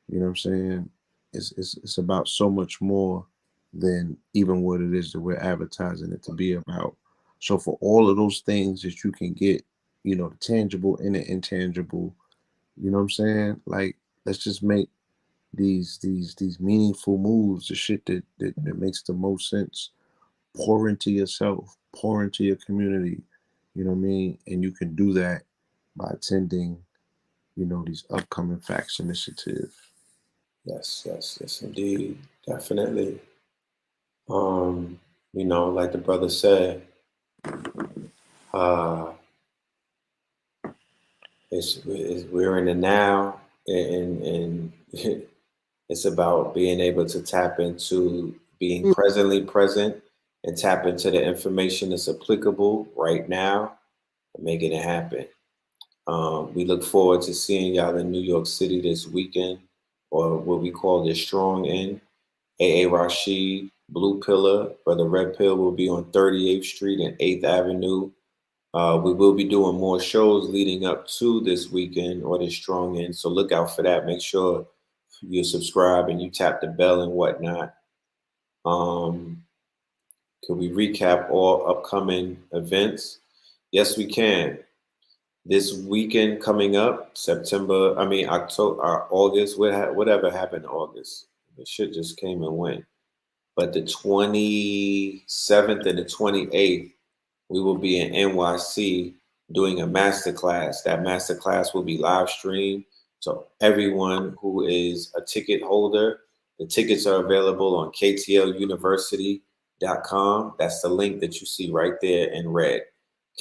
You know what I'm saying? It's about so much more than even what it is that we're advertising it to be about. So for all of those things that you can get, the tangible and the intangible, you know what I'm saying? Like, let's just make these meaningful moves, the shit that makes the most sense. Pour into yourself, pour into your community, you know what I mean? And you can do that by attending, these upcoming facts initiatives. Yes, yes, yes, indeed, definitely. Like the brother said, uh, we're in the now, and it's about being able to tap into being presently present and tap into the information that's applicable right now and making it happen. We look forward to seeing y'all in New York City this weekend, or what we call the Strong In. A. Rashid, Blue Pillar, Brother Red Pill will be on 38th Street and 8th Avenue. We will be doing more shows leading up to this weekend or this Strong In, so look out for that. Make sure you subscribe and you tap the bell and whatnot. Um, can we recap all upcoming events? Yes, we can. This weekend coming up, October, August, whatever happened in August. The shit just came and went. But the 27th and the 28th, we will be in NYC doing a masterclass. That masterclass will be live streamed. So everyone who is a ticket holder, the tickets are available on ktluniversity.com. That's the link that you see right there in red.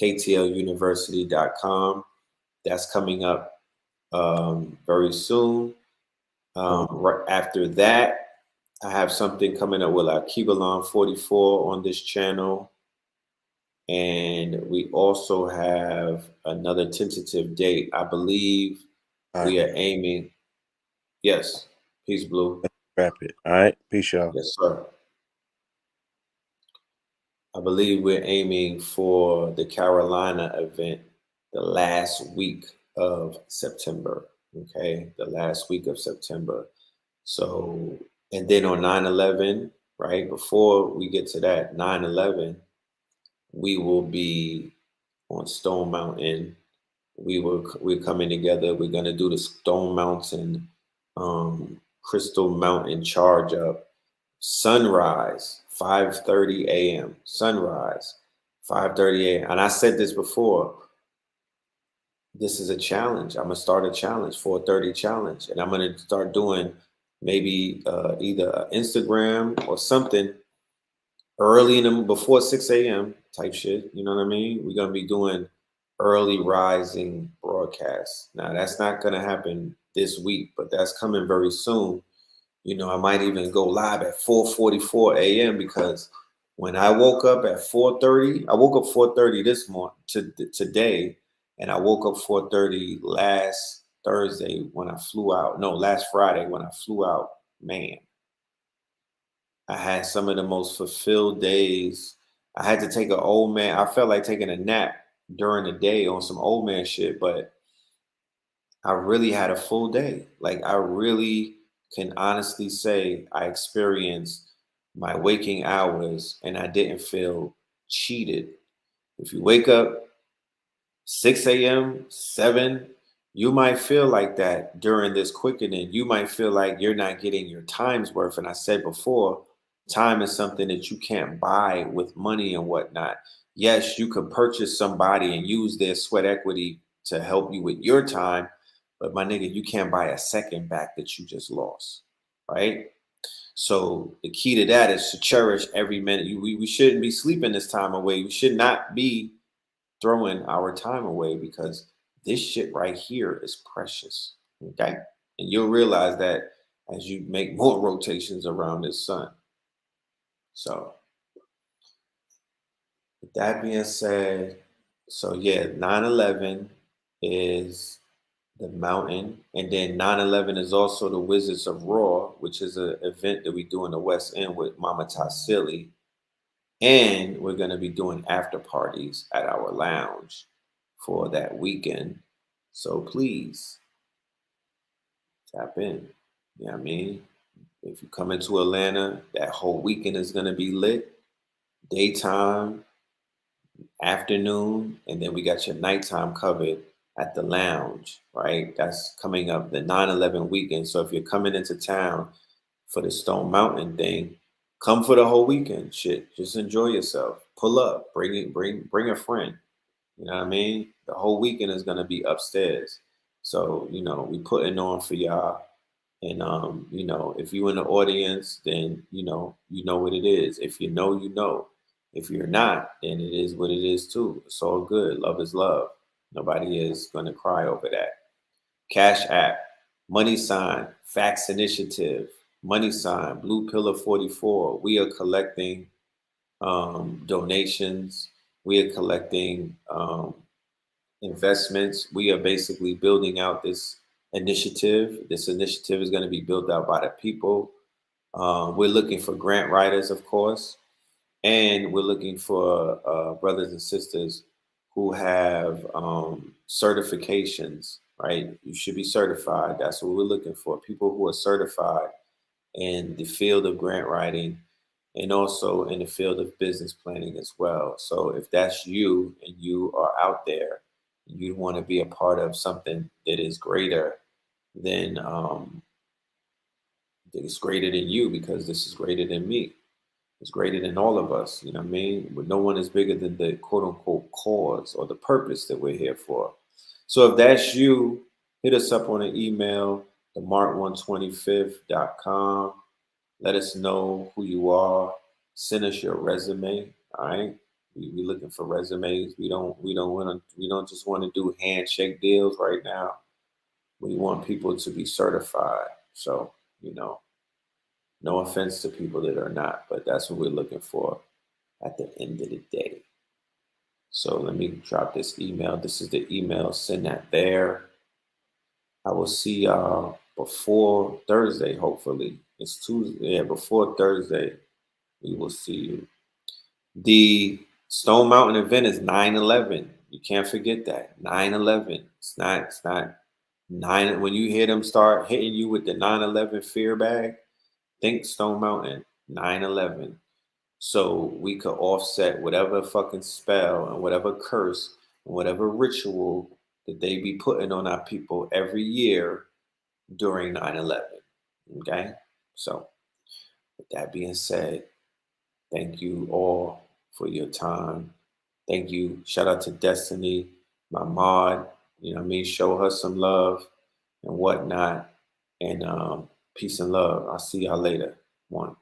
ktluniversity.com. That's coming up very soon. Right after that, I have something coming up with our BluePillar44 on this channel. And we also have another tentative date. I believe All right, we are aiming. Yes. Peace, Blue. wrap it. All right, peace, y'all. Yes, sir. I believe we're aiming for the Carolina event the last week of September. Okay. The last week of September. So, and then on 9/11, right? Before we get to that, 9/11, we will be on Stone Mountain. We're coming together. We're gonna do the Stone Mountain, Crystal Mountain charge up. Sunrise, 5:30 a.m. Sunrise, 5:30 a.m. And I said this before. This is a challenge. I'm gonna start a challenge, 4:30 challenge, and I'm gonna start doing maybe either Instagram or something early in the before 6 a.m. type shit. You know what I mean? We're gonna be doing early rising broadcasts. Now that's not gonna happen this week, but that's coming very soon. I might even go live at 4:44 a.m. because when I woke up at 4:30, I woke up 4:30 this morning today, and I woke up 4:30 last Thursday when I flew out. No, last Friday when I flew out, man, I had some of the most fulfilled days. I had to take an old man. I felt like taking a nap during the day on some old man shit, but I really had a full day. Like I really can honestly say I experienced my waking hours and I didn't feel cheated. If you wake up 6 a.m., 7, you might feel like that during this quickening. You might feel like you're not getting your time's worth. And I said before, time is something that you can't buy with money and whatnot. Yes, you could purchase somebody and use their sweat equity to help you with your time. But my nigga, you can't buy a second back that you just lost. Right? So the key to that is to cherish every minute. We shouldn't be sleeping this time away. We should not be throwing our time away because this shit right here is precious. Okay. And you'll realize that as you make more rotations around this sun. So, with that being said, so yeah, 9/11 is the mountain. And then 9/11 is also the Wizards of Raw, which is an event that we do in the West End with Mama Tassili. And we're going to be doing after parties at our lounge for that weekend. So please tap in. You know what I mean? If you come into Atlanta, that whole weekend is going to be lit. Daytime, afternoon, and then we got your nighttime covered at the lounge, right? That's coming up the 9/11 weekend. So if you're coming into town for the Stone Mountain thing, come for the whole weekend. Shit, just enjoy yourself. Pull up, bring a friend. You know what I mean? The whole weekend is gonna be upstairs. So, we putting on for y'all. And if you in the audience, then you know what it is. If you know, you know. If you're not, then it is what it is too. It's all good. Love is love. Nobody is gonna cry over that. Cash App, money sign, Fax Initiative, money sign, BluePillar44. We are collecting donations. We are collecting investments. We are basically building out this initiative. This initiative is going to be built out by the people. We're looking for grant writers, of course, and we're looking for brothers and sisters who have certifications, right? You should be certified. That's what we're looking for. People who are certified in the field of grant writing and also in the field of business planning as well. So if that's you and you are out there, you want to be a part of something that is greater than that is greater than you, because this is greater than me. It's greater than all of us. You know what I mean? But no one is bigger than the quote unquote cause or the purpose that we're here for. So if that's you, hit us up on an email, themark125th.com. Let us know who you are. Send us your resume. All right. We looking for resumes. We don't just want to do handshake deals right now. We want people to be certified. So, no offense to people that are not, but that's what we're looking for at the end of the day. So let me drop this email. This is the email. Send that there. I will see y'all before Thursday, hopefully. It's Tuesday. Yeah, before Thursday, we will see you. The Stone Mountain event is 9/11. You can't forget that. 9/11. It's not 9. When you hear them start hitting you with the 9/11 fear bag, think Stone Mountain, 9/11. So we could offset whatever fucking spell and whatever curse and whatever ritual that they be putting on our people every year during 9/11. Okay? So with that being said, thank you all for your time. Thank you. Shout out to Destiny, my mod. You know what I mean? Show her some love and whatnot. And peace and love. I'll see y'all later. One.